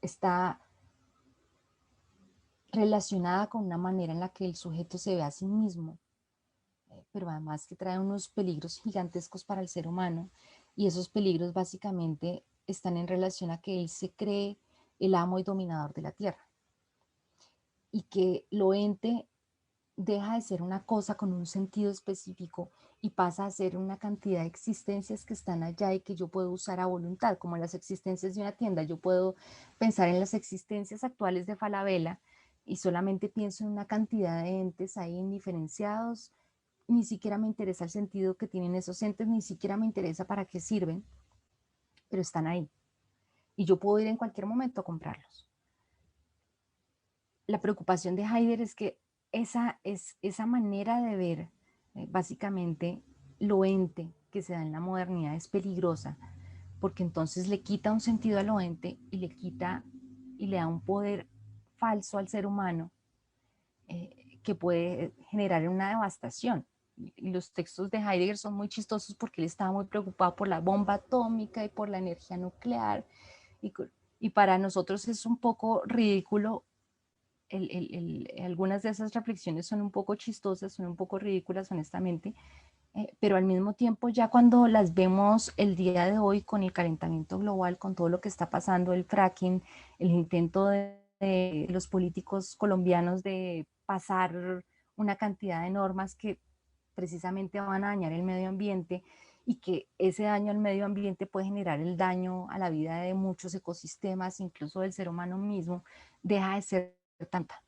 está relacionada con una manera en la que el sujeto se ve a sí mismo, pero además que trae unos peligros gigantescos para el ser humano, y esos peligros básicamente están en relación a que él se cree el amo y dominador de la tierra, y que lo ente deja de ser una cosa con un sentido específico y pasa a ser una cantidad de existencias que están allá y que yo puedo usar a voluntad, como las existencias de una tienda. Yo puedo pensar en las existencias actuales de Falabella y solamente pienso en una cantidad de entes ahí indiferenciados. Ni siquiera me interesa el sentido que tienen esos entes, ni siquiera me interesa para qué sirven, pero están ahí. Y yo puedo ir en cualquier momento a comprarlos. La preocupación de Heidegger es que esa manera de ver básicamente lo ente que se da en la modernidad es peligrosa, porque entonces le quita un sentido a lo ente y le quita y le da un poder falso al ser humano que puede generar una devastación. Y los textos de Heidegger son muy chistosos porque él estaba muy preocupado por la bomba atómica y por la energía nuclear. Y, y para nosotros es un poco ridículo. Algunas de esas reflexiones son un poco chistosas, son un poco ridículas, honestamente, pero al mismo tiempo ya cuando las vemos el día de hoy con el calentamiento global, con todo lo que está pasando, el fracking, el intento de los políticos colombianos de pasar una cantidad de normas que precisamente van a dañar el medio ambiente y que ese daño al medio ambiente puede generar el daño a la vida de muchos ecosistemas, incluso del ser humano mismo, deja de ser tanta.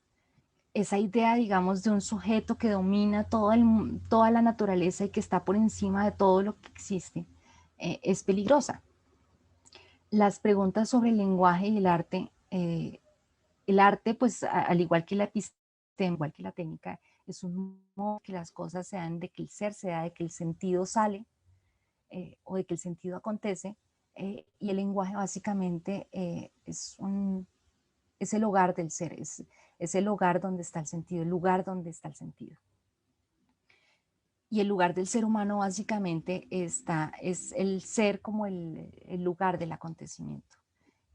Esa idea, digamos, de un sujeto que domina toda la naturaleza y que está por encima de todo lo que existe, es peligrosa. Las preguntas sobre el lenguaje y el arte, pues al igual que la epistema, igual que la técnica, es un modo que las cosas se dan, de que el ser se da, de que el sentido sale o de que el sentido acontece, y el lenguaje básicamente es el hogar del ser, es el hogar donde está el sentido, el lugar donde está el sentido. Y el lugar del ser humano básicamente es el ser como el lugar del acontecimiento,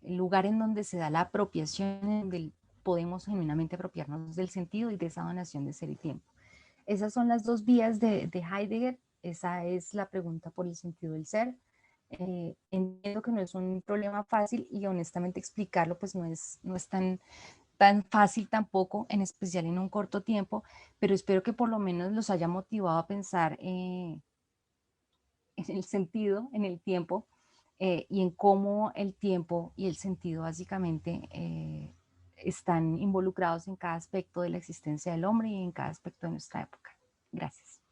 el lugar en donde se da la apropiación, en donde podemos genuinamente apropiarnos del sentido y de esa donación de ser y tiempo. Esas son las dos vías de Heidegger, esa es la pregunta por el sentido del ser. Entiendo que no es un problema fácil y honestamente explicarlo pues no es tan fácil tampoco, en especial en un corto tiempo, pero espero que por lo menos los haya motivado a pensar en el sentido, en el tiempo y en cómo el tiempo y el sentido básicamente están involucrados en cada aspecto de la existencia del hombre y en cada aspecto de nuestra época. Gracias.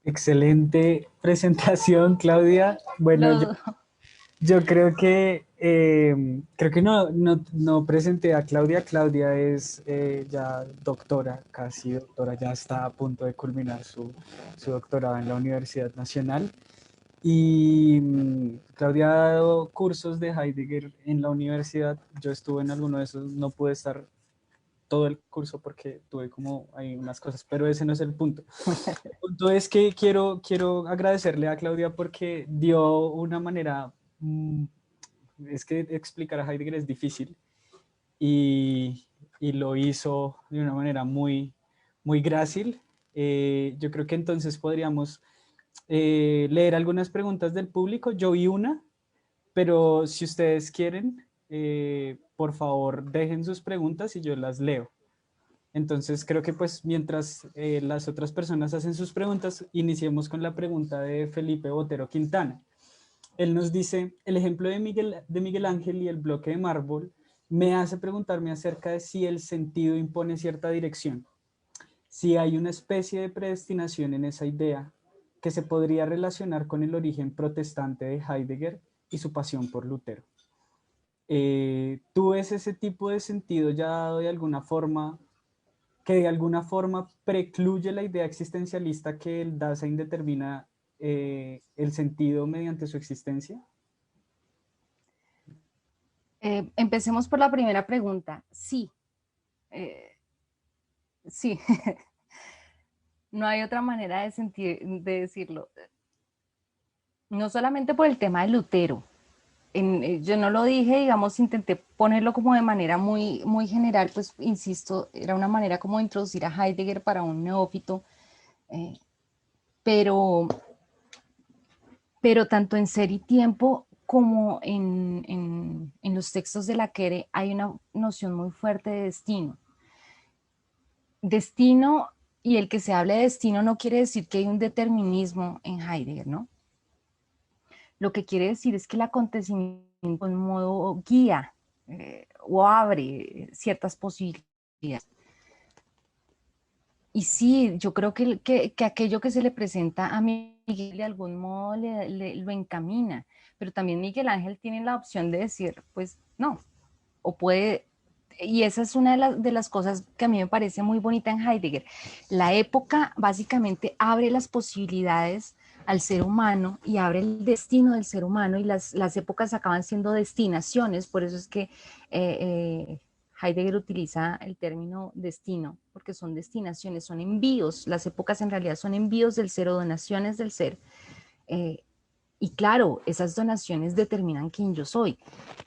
Excelente presentación, Claudia. Bueno, Lo, yo creo que no presenté a Claudia. Claudia es ya doctora, casi doctora, ya está a punto de culminar su doctorado en la Universidad Nacional. Y Claudia ha dado cursos de Heidegger en la universidad. Yo estuve en alguno de esos, no pude estar todo el curso porque tuve como hay unas cosas, pero ese no es el punto. El punto es que quiero agradecerle a Claudia porque dio una manera, es que explicar a Heidegger es difícil y lo hizo de una manera muy grácil. Yo creo que entonces podríamos leer algunas preguntas del público. Yo vi una, pero si ustedes quieren, por favor dejen sus preguntas y yo las leo. Entonces creo que pues mientras las otras personas hacen sus preguntas, iniciemos con la pregunta de Felipe Botero Quintana. Él nos dice, el ejemplo de Miguel Ángel y el bloque de mármol me hace preguntarme acerca de si el sentido impone cierta dirección, si hay una especie de predestinación en esa idea que se podría relacionar con el origen protestante de Heidegger y su pasión por Lutero. ¿Tú ves ese tipo de sentido ya dado de alguna forma, que de alguna forma precluye la idea existencialista que el Dasein determina el sentido mediante su existencia? Empecemos por la primera pregunta. Sí, sí, no hay otra manera de decirlo. No solamente por el tema de Lutero. Yo no lo dije, digamos, intenté ponerlo como de manera muy general, pues insisto, era una manera como de introducir a Heidegger para un neófito, eh, pero, pero tanto en Ser y Tiempo como en los textos de Laquere hay una noción muy fuerte de destino. Destino, y el que se hable de destino no quiere decir que hay un determinismo en Heidegger, ¿no? Lo que quiere decir es que el acontecimiento en modo guía o abre ciertas posibilidades. Y sí, yo creo que aquello que se le presenta a Miguel de algún modo lo encamina, pero también Miguel Ángel tiene la opción de decir, pues no, o puede, y esa es una de las cosas que a mí me parece muy bonita en Heidegger. La época básicamente abre las posibilidades al ser humano y abre el destino del ser humano y las épocas acaban siendo destinaciones, por eso es que Heidegger utiliza el término destino, porque son destinaciones, son envíos, las épocas en realidad son envíos del ser o donaciones del ser. Eh, y claro, esas donaciones determinan quién yo soy.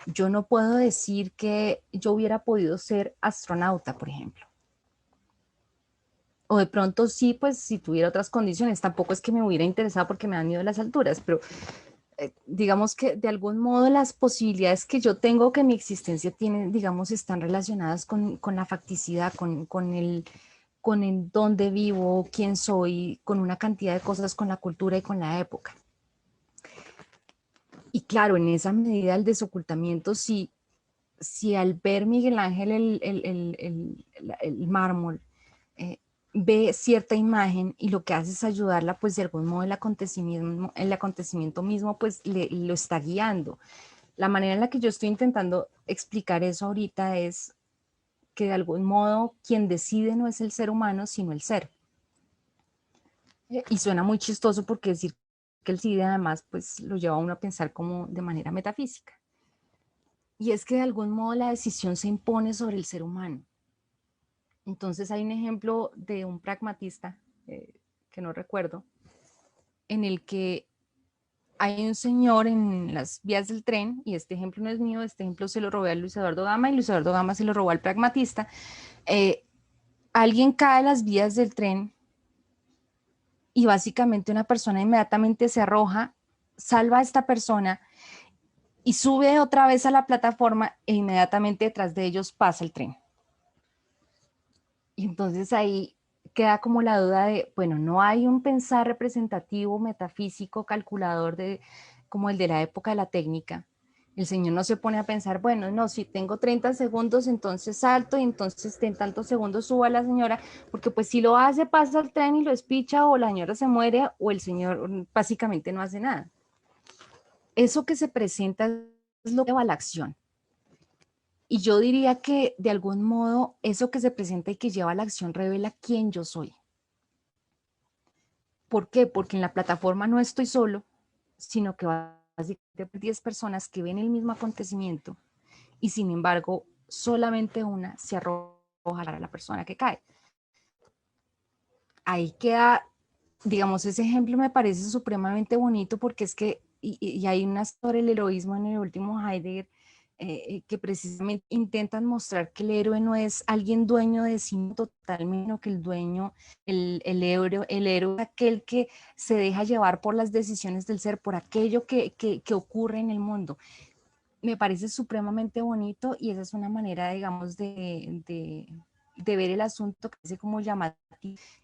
Yo no puedo decir que yo hubiera podido ser astronauta, por ejemplo. O de pronto sí, pues si tuviera otras condiciones, tampoco es que me hubiera interesado porque me dan miedo las alturas, pero digamos que de algún modo las posibilidades que yo tengo, que mi existencia tiene, digamos, están relacionadas con la facticidad, con el dónde vivo, quién soy, con una cantidad de cosas, con la cultura y con la época. Y claro, en esa medida el desocultamiento, si al ver Miguel Ángel el mármol, ve cierta imagen y lo que hace es ayudarla, pues de algún modo el acontecimiento mismo pues lo está guiando. La manera en la que yo estoy intentando explicar eso ahorita es que de algún modo quien decide no es el ser humano, sino el ser. Y suena muy chistoso porque decir que él decide además pues lo lleva a uno a pensar como de manera metafísica. Y es que de algún modo la decisión se impone sobre el ser humano. Entonces hay un ejemplo de un pragmatista, que no recuerdo, en el que hay un señor en las vías del tren, y este ejemplo no es mío, este ejemplo se lo robé a Luis Eduardo Gama, y Luis Eduardo Gama se lo robó al pragmatista. Alguien cae a las vías del tren y básicamente una persona inmediatamente se arroja, salva a esta persona y sube otra vez a la plataforma e inmediatamente detrás de ellos pasa el tren. Y entonces ahí queda como la duda de, bueno, no hay un pensar representativo, metafísico, calculador como el de la época de la técnica. El señor no se pone a pensar, bueno, no, si tengo 30 segundos, entonces salto y entonces en tantos segundos subo a la señora, porque pues si lo hace, pasa el tren y lo espicha o la señora se muere o el señor básicamente no hace nada. Eso que se presenta es lo que va a la acción. Y yo diría que de algún modo eso que se presenta y que lleva a la acción revela quién yo soy. ¿Por qué? Porque en la plataforma no estoy solo, sino que básicamente 10 personas que ven el mismo acontecimiento y sin embargo solamente una se arroja jalar a la persona que cae. Ahí queda, digamos, ese ejemplo me parece supremamente bonito porque es que, y hay una sobre el heroísmo en el último Heidegger, que precisamente intentan mostrar que el héroe no es alguien dueño de sí totalmente, sino que el dueño, el héroe es aquel que se deja llevar por las decisiones del ser, por aquello que ocurre en el mundo. Me parece supremamente bonito y esa es una manera, digamos, de ver el asunto que es como llamativo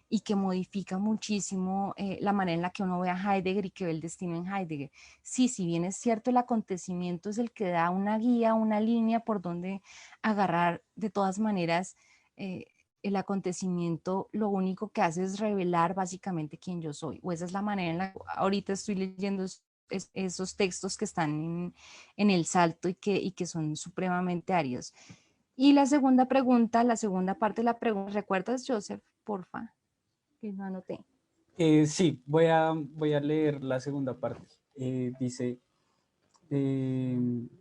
y que modifica muchísimo la manera en la que uno ve a Heidegger y que ve el destino en Heidegger. Sí, si bien es cierto, el acontecimiento es el que da una guía, una línea por donde agarrar, de todas maneras, el acontecimiento lo único que hace es revelar básicamente quién yo soy, o esa es la manera en la que ahorita estoy leyendo esos textos que están en el Salto y que son supremamente áridos. Y la segunda pregunta, la segunda parte de la pregunta, ¿recuerdas, Joseph? Porfa, que no anoté. Sí, voy a leer la segunda parte. Dice,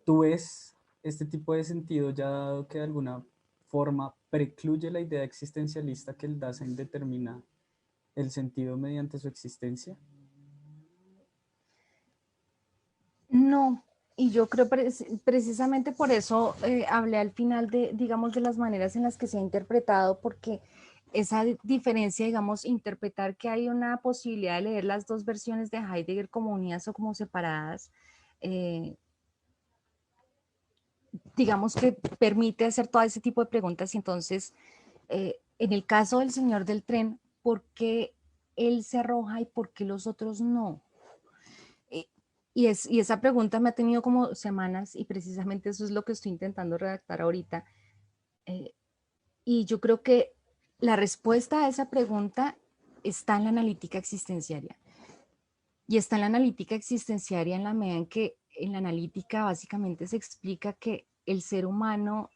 ¿tú ves este tipo de sentido ya dado que de alguna forma precluye la idea existencialista que el Dasein determina el sentido mediante su existencia? No, y yo creo precisamente por eso hablé al final de, digamos, de las maneras en las que se ha interpretado, porque esa diferencia, digamos, interpretar que hay una posibilidad de leer las dos versiones de Heidegger como unidas o como separadas, eh, digamos que permite hacer todo ese tipo de preguntas. Y entonces, en el caso del señor del tren, ¿por qué él se arroja y por qué los otros no? Y esa pregunta me ha tenido como semanas y precisamente eso es lo que estoy intentando redactar ahorita. Eh, y yo creo que la respuesta a esa pregunta está en la analítica existenciaria. Y está en la analítica existenciaria en la medida en que en la analítica básicamente se explica que el ser humano,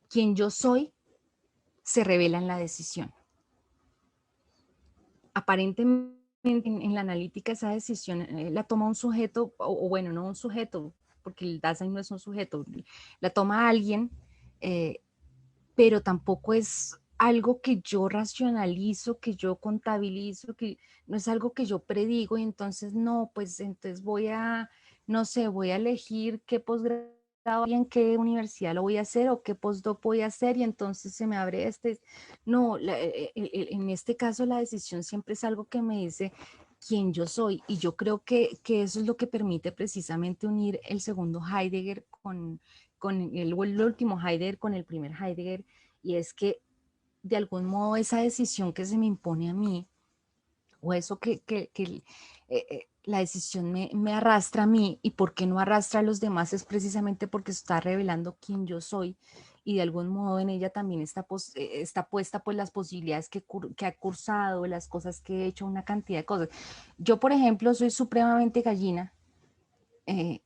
quien yo soy, se revela en la decisión. Aparentemente en la analítica esa decisión la toma un sujeto, o bueno, no un sujeto, porque el Dasein no es un sujeto, la toma alguien, eh, pero tampoco es algo que yo racionalizo, que yo contabilizo, que no es algo que yo predigo y entonces no, pues entonces voy a, no sé, voy a elegir qué posgrado y en qué universidad lo voy a hacer o qué postdoc voy a hacer y entonces se me abre este. No, en este caso la decisión siempre es algo que me dice quién yo soy y yo creo que eso es lo que permite precisamente unir el segundo Heidegger con el último Heidegger, con el primer Heidegger, y es que de algún modo esa decisión que se me impone a mí, o eso la decisión me arrastra a mí, y por qué no arrastra a los demás es precisamente porque está revelando quién yo soy, y de algún modo en ella también está puesta pues las posibilidades que ha cursado, las cosas que he hecho, una cantidad de cosas. Yo, por ejemplo, soy supremamente gallina, eh,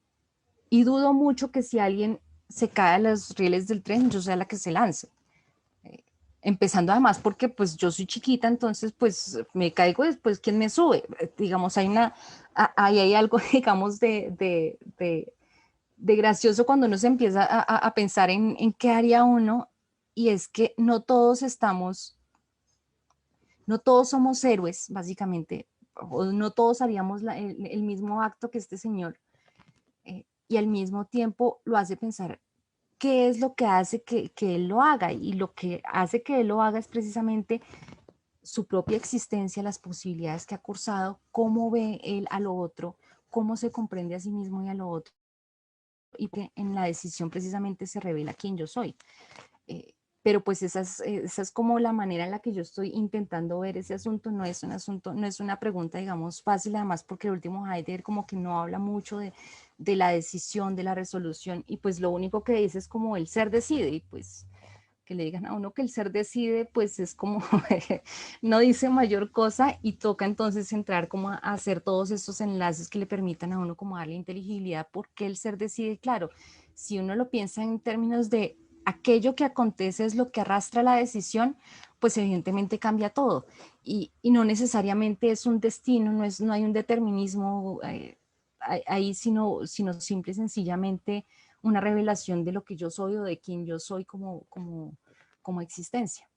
y dudo mucho que si alguien se cae a los rieles del tren, yo sea la que se lance. Empezando además porque pues yo soy chiquita, entonces pues me caigo y después ¿quién me sube? Digamos, ahí hay algo, digamos, de gracioso cuando uno se empieza a pensar en qué haría uno, y es que no todos somos héroes, básicamente, o no todos haríamos el mismo acto que este señor, y al mismo tiempo lo hace pensar qué es lo que hace que él lo haga, y lo que hace que él lo haga es precisamente su propia existencia, las posibilidades que ha cursado, cómo ve él a lo otro, cómo se comprende a sí mismo y a lo otro, y que en la decisión precisamente se revela quién yo soy. Pero pues esa es como la manera en la que yo estoy intentando ver ese asunto. No es un asunto, no es una pregunta, digamos, fácil, además porque el último Heidegger como que no habla mucho de la decisión, de la resolución, y pues lo único que dice es como el ser decide, y pues que le digan a uno que el ser decide, pues es como, no dice mayor cosa, y toca entonces entrar como a hacer todos estos enlaces que le permitan a uno como darle inteligibilidad, porque el ser decide, claro, si uno lo piensa en términos de aquello que acontece es lo que arrastra la decisión, pues evidentemente cambia todo, y no necesariamente es un destino, no hay un determinismo ahí, sino simple y sencillamente una revelación de lo que yo soy o de quién yo soy como existencia.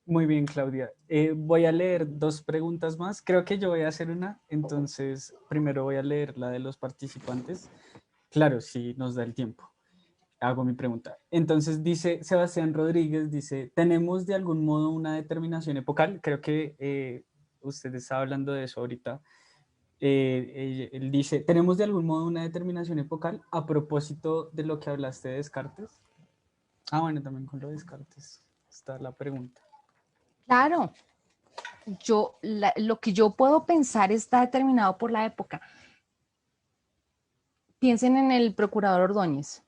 Muy bien, Claudia. Voy a leer dos preguntas más. Creo que yo voy a hacer una, entonces primero voy a leer la de los participantes. Claro, si nos da el tiempo. Hago mi pregunta. Entonces dice Sebastián Rodríguez, dice, ¿tenemos de algún modo una determinación epocal? Creo que usted está hablando de eso ahorita. Él dice, ¿tenemos de algún modo una determinación epocal a propósito de lo que hablaste de Descartes? Ah, bueno, también con lo de Descartes está la pregunta. Claro, lo que yo puedo pensar está determinado por la época. Piensen en el procurador Ordóñez.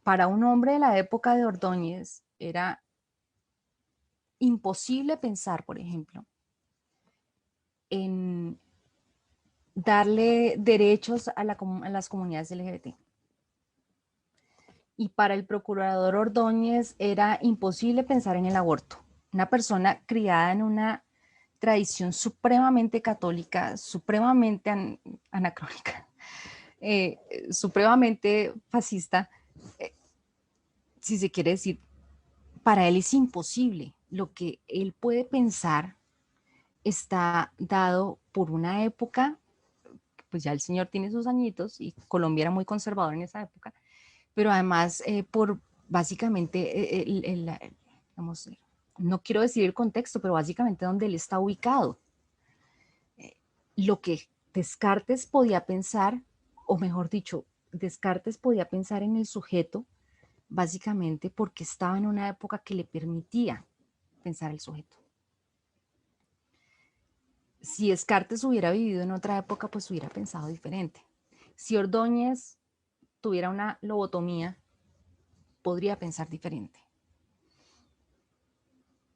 Para un hombre de la época de Ordóñez era imposible pensar, por ejemplo, en darle derechos a las comunidades LGBT. Y para el procurador Ordóñez era imposible pensar en el aborto. Una persona criada en una tradición supremamente católica, supremamente anacrónica, supremamente fascista, si se quiere decir, para él es imposible. Lo que él puede pensar está dado por una época, pues ya el señor tiene sus añitos y Colombia era muy conservador en esa época, pero además por básicamente, digamos, no quiero decir el contexto, pero básicamente donde él está ubicado. Lo que Descartes podía pensar, o mejor dicho, Descartes podía pensar en el sujeto básicamente porque estaba en una época que le permitía pensar el sujeto. Si Descartes hubiera vivido en otra época, pues hubiera pensado diferente. Si Ordóñez tuviera una lobotomía, podría pensar diferente.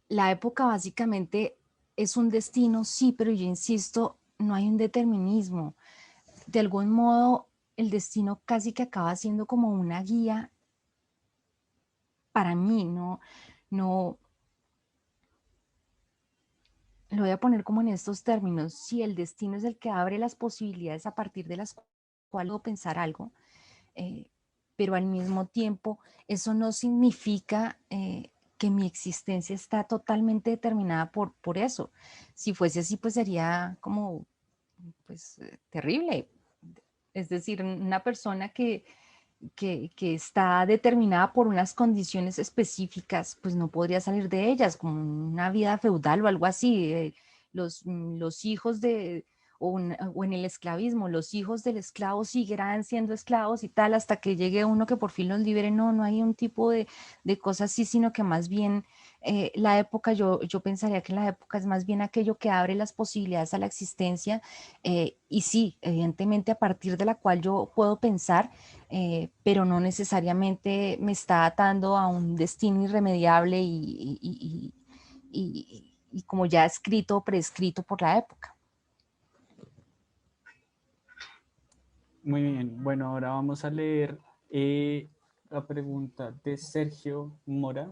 La época básicamente es un destino, sí, pero yo insisto, no hay un determinismo. De algún modo, el destino casi que acaba siendo como una guía para mí, no, lo voy a poner como en estos términos. Si el destino es el que abre las posibilidades a partir de las cuales puedo pensar algo, pero al mismo tiempo eso no significa que mi existencia está totalmente determinada por eso. Si fuese así, pues sería como pues, terrible. Es decir, una persona que está determinada por unas condiciones específicas, pues no podría salir de ellas, como una vida feudal o algo así. Los hijos de, o en el esclavismo, los hijos del esclavo seguirán siendo esclavos y tal, hasta que llegue uno que por fin los libere. No hay un tipo de cosas así, sino que más bien la época, yo pensaría que la época es más bien aquello que abre las posibilidades a la existencia, y sí, evidentemente a partir de la cual yo puedo pensar, pero no necesariamente me está atando a un destino irremediable y como ya escrito o prescrito por la época. Muy bien, bueno, ahora vamos a leer la pregunta de Sergio Mora,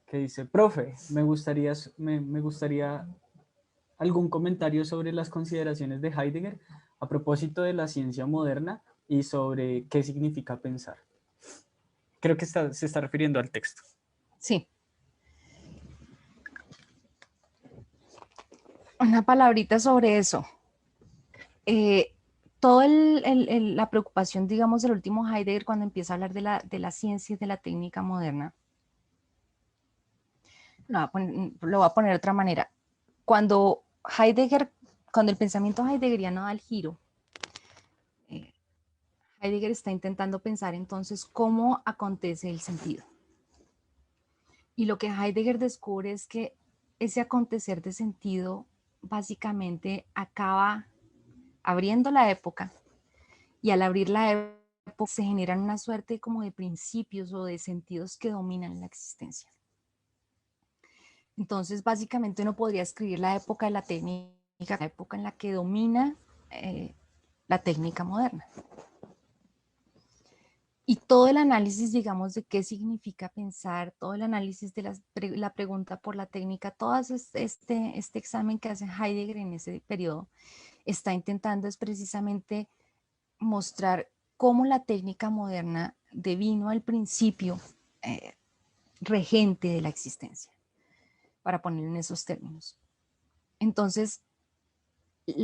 que dice, profe, me gustaría algún comentario sobre las consideraciones de Heidegger a propósito de la ciencia moderna y sobre qué significa pensar. Creo que se está refiriendo al texto. Sí. Una palabrita sobre eso. Toda la preocupación, digamos, del último Heidegger cuando empieza a hablar de la ciencia y de la técnica moderna, lo voy a poner de otra manera. Cuando el pensamiento heideggeriano da el giro, Heidegger está intentando pensar entonces cómo acontece el sentido. Y lo que Heidegger descubre es que ese acontecer de sentido básicamente acaba abriendo la época, y al abrir la época se generan una suerte como de principios o de sentidos que dominan la existencia. Entonces, básicamente uno podría escribir la época de la técnica, la época en la que domina la técnica moderna. Y todo el análisis, digamos, de qué significa pensar, todo el análisis de la pregunta por la técnica, todo este examen que hace Heidegger en ese periodo, está intentando es precisamente mostrar cómo la técnica moderna devino al principio regente de la existencia, para ponerlo en esos términos. Entonces,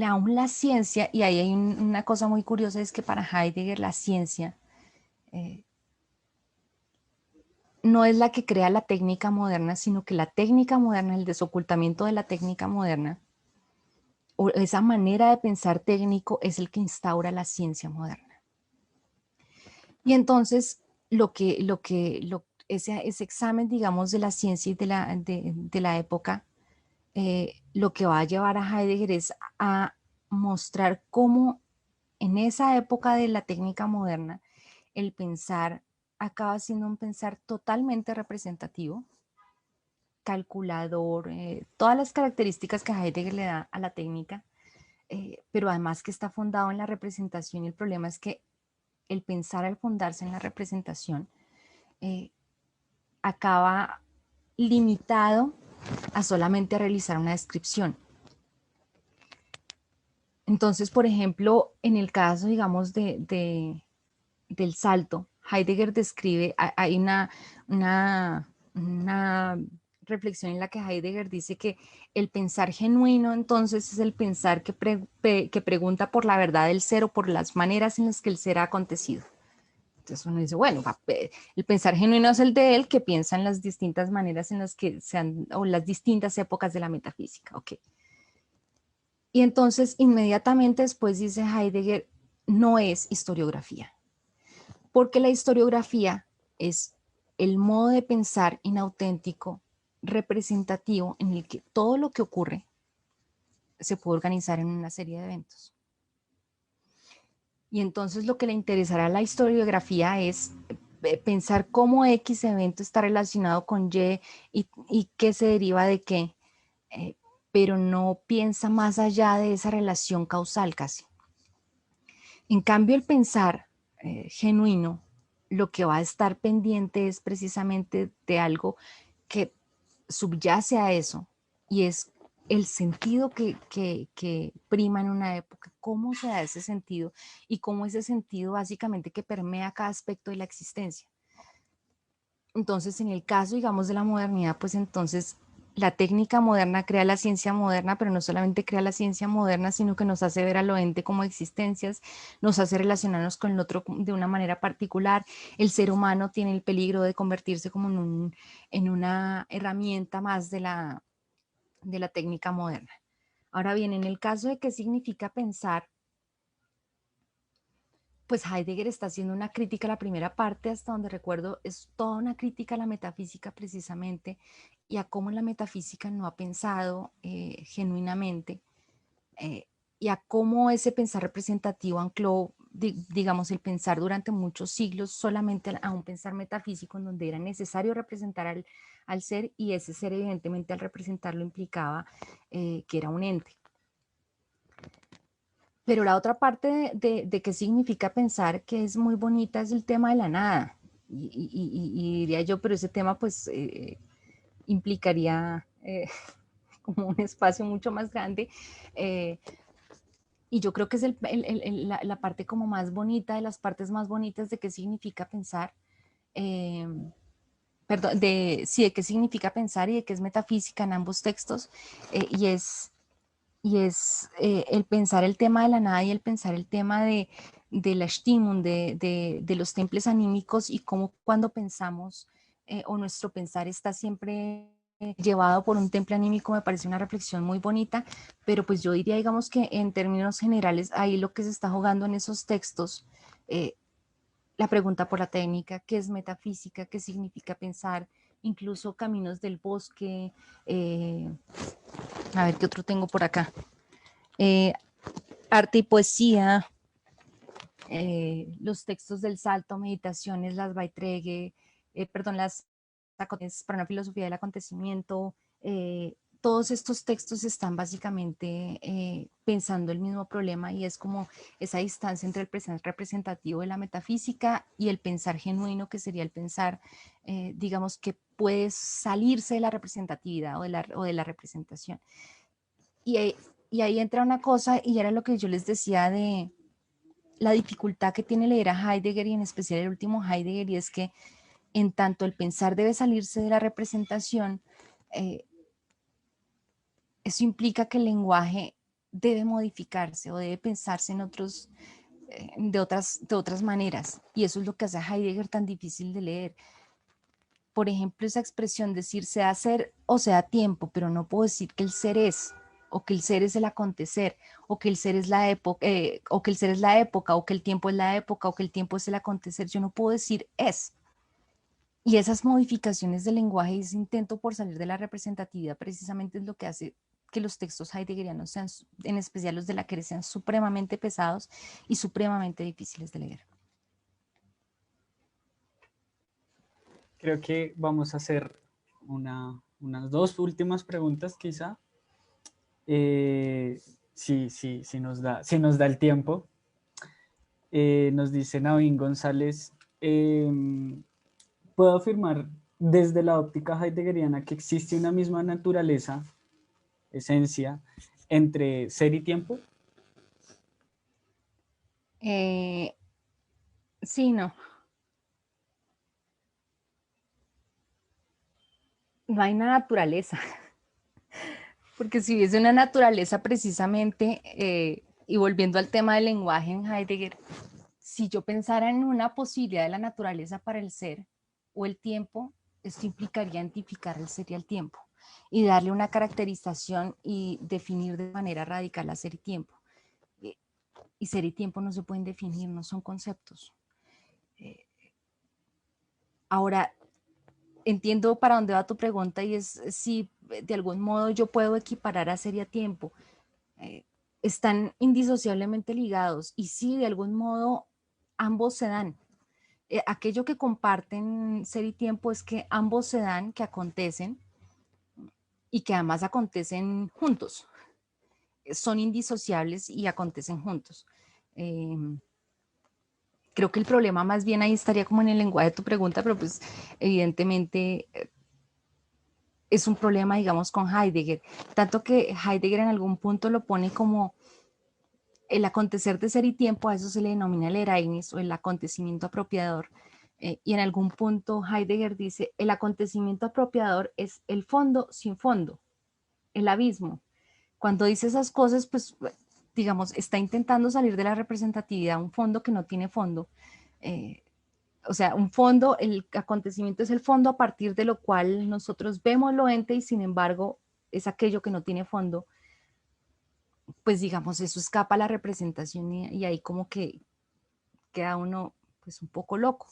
aún la ciencia, y ahí hay una cosa muy curiosa, es que para Heidegger la ciencia no es la que crea la técnica moderna, sino que la técnica moderna, el desocultamiento de la técnica moderna, o esa manera de pensar técnico, es el que instaura la ciencia moderna. Y entonces, ese examen, digamos, de la ciencia y de la época, lo que va a llevar a Heidegger es a mostrar cómo en esa época de la técnica moderna, el pensar acaba siendo un pensar totalmente representativo, calculador, todas las características que Heidegger le da a la técnica, pero además que está fundado en la representación, y el problema es que el pensar al fundarse en la representación acaba limitado a solamente realizar una descripción. Entonces, por ejemplo, en el caso, digamos, del salto, Heidegger describe, hay una reflexión en la que Heidegger dice que el pensar genuino entonces es el pensar que pregunta por la verdad del ser o por las maneras en las que el ser ha acontecido. Entonces uno dice, bueno, el pensar genuino es el de él que piensa en las distintas maneras en las que o las distintas épocas de la metafísica, ok. Y entonces inmediatamente después dice Heidegger, no es historiografía, porque la historiografía es el modo de pensar inauténtico, representativo, en el que todo lo que ocurre se puede organizar en una serie de eventos. Y entonces lo que le interesará a la historiografía es pensar cómo X evento está relacionado con y qué se deriva de qué, pero no piensa más allá de esa relación causal casi. En cambio, el pensar genuino, lo que va a estar pendiente es precisamente de algo que subyace a eso, y es el sentido que prima en una época, cómo se da ese sentido y cómo ese sentido básicamente que permea cada aspecto de la existencia. Entonces, en el caso, digamos, de la modernidad, pues entonces la técnica moderna crea la ciencia moderna, pero no solamente crea la ciencia moderna, sino que nos hace ver a lo ente como existencias, nos hace relacionarnos con el otro de una manera particular. El ser humano tiene el peligro de convertirse como en una herramienta más de la técnica moderna. Ahora bien, en el caso de qué significa pensar, pues Heidegger está haciendo una crítica, la primera parte, hasta donde recuerdo, es toda una crítica a la metafísica precisamente, y a cómo la metafísica no ha pensado genuinamente, y a cómo ese pensar representativo ancló, digamos, el pensar durante muchos siglos solamente a un pensar metafísico en donde era necesario representar al ser, y ese ser evidentemente al representarlo implicaba que era un ente. Pero la otra parte de qué significa pensar, que es muy bonita, es el tema de la nada. Y diría yo, pero ese tema pues implicaría como un espacio mucho más grande. Y yo creo que es la parte como más bonita, de las partes más bonitas de qué significa pensar. Perdón, sí, de qué significa pensar y de qué es metafísica en ambos textos. Y es el pensar el tema de la nada y el pensar el tema de la Stimmung, de los templos anímicos, y cómo cuando pensamos o nuestro pensar está siempre llevado por un temple anímico. Me parece una reflexión muy bonita, pero pues yo diría, digamos, que en términos generales ahí lo que se está jugando en esos textos, la pregunta por la técnica, qué es metafísica, qué significa pensar, incluso Caminos del Bosque, a ver qué otro tengo por acá. Arte y poesía, los textos del Salto, Meditaciones, las Beiträge, las para una filosofía del acontecimiento, todos estos textos están básicamente pensando el mismo problema, y es como esa distancia entre el pensar representativo de la metafísica y el pensar genuino, que sería el pensar, digamos, que puede salirse de la representatividad o de la representación. Y ahí entra una cosa, y era lo que yo les decía la dificultad que tiene leer a Heidegger y en especial el último Heidegger, y es que en tanto el pensar debe salirse de la representación, eso implica que el lenguaje debe modificarse o debe pensarse en de otras maneras, y eso es lo que hace a Heidegger tan difícil de leer. Por ejemplo, esa expresión decir sea ser o sea tiempo, pero no puedo decir que el ser es, o que el ser es el acontecer, o que el ser es la época, o que el ser es la época, o que el tiempo es la época, o que el tiempo es el acontecer. Yo no puedo decir es. Y esas modificaciones del lenguaje, ese intento por salir de la representatividad, precisamente es lo que hace que los textos heideggerianos sean, en especial los de Lacan, sean supremamente pesados y supremamente difíciles de leer. Creo que vamos a hacer unas dos últimas preguntas quizá. Sí nos da el tiempo. Nos dice Navin González, puedo afirmar desde la óptica heideggeriana que existe una misma naturaleza, esencia, entre ser y tiempo. Sí, no. No hay una naturaleza. Porque si hubiese una naturaleza precisamente, y volviendo al tema del lenguaje en Heidegger, si yo pensara en una posibilidad de la naturaleza para el ser o el tiempo, esto implicaría identificar el ser y el tiempo y darle una caracterización y definir de manera radical a ser y tiempo. Y ser y tiempo no se pueden definir, no son conceptos. Ahora, entiendo para dónde va tu pregunta y es si de algún modo yo puedo equiparar a ser y a tiempo. Están indisociablemente ligados y sí, de algún modo ambos se dan. Aquello que comparten ser y tiempo es que ambos se dan, que acontecen y que además acontecen juntos. Son indisociables y acontecen juntos. Creo que el problema más bien ahí estaría como en el lenguaje de tu pregunta, pero pues evidentemente es un problema, digamos, con Heidegger. Tanto que Heidegger en algún punto lo pone como el acontecer de ser y tiempo, a eso se le denomina el Ereignis o el acontecimiento apropiador. Y en algún punto Heidegger dice, el acontecimiento apropiador es el fondo sin fondo, el abismo. Cuando dice esas cosas, pues, digamos, está intentando salir de la representatividad, un fondo que no tiene fondo. O sea, un fondo, el acontecimiento es el fondo a partir de lo cual nosotros vemos lo ente y sin embargo es aquello que no tiene fondo. Pues digamos, eso escapa a la representación y ahí como que queda uno pues un poco loco.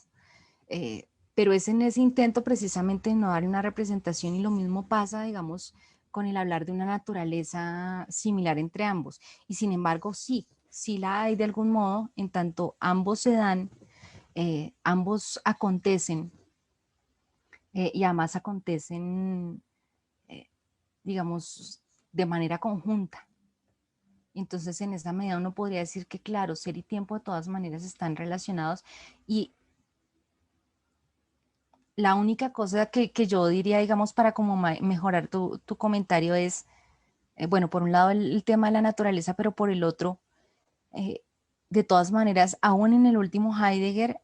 Pero es en ese intento precisamente de no dar una representación y lo mismo pasa, digamos, con el hablar de una naturaleza similar entre ambos. Y sin embargo, sí la hay de algún modo, en tanto ambos se dan, ambos acontecen y además acontecen, digamos, de manera conjunta. Entonces, en esa medida uno podría decir que, claro, ser y tiempo de todas maneras están relacionados y la única cosa que yo diría, digamos, para como mejorar tu comentario es, bueno, por un lado el tema de la naturaleza, pero por el otro, eh, de todas maneras, aún en el último Heidegger,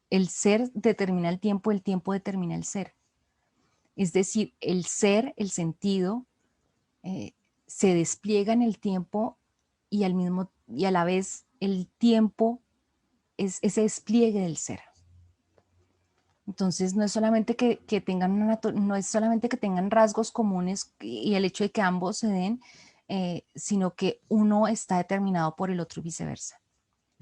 el ser determina el tiempo determina el ser. Es decir, el ser, el sentido, eh, se despliega en el tiempo y y a la vez el tiempo es ese despliegue del ser. Entonces no es solamente que tengan no es solamente que tengan rasgos comunes y el hecho de que ambos se den, sino que uno está determinado por el otro y viceversa.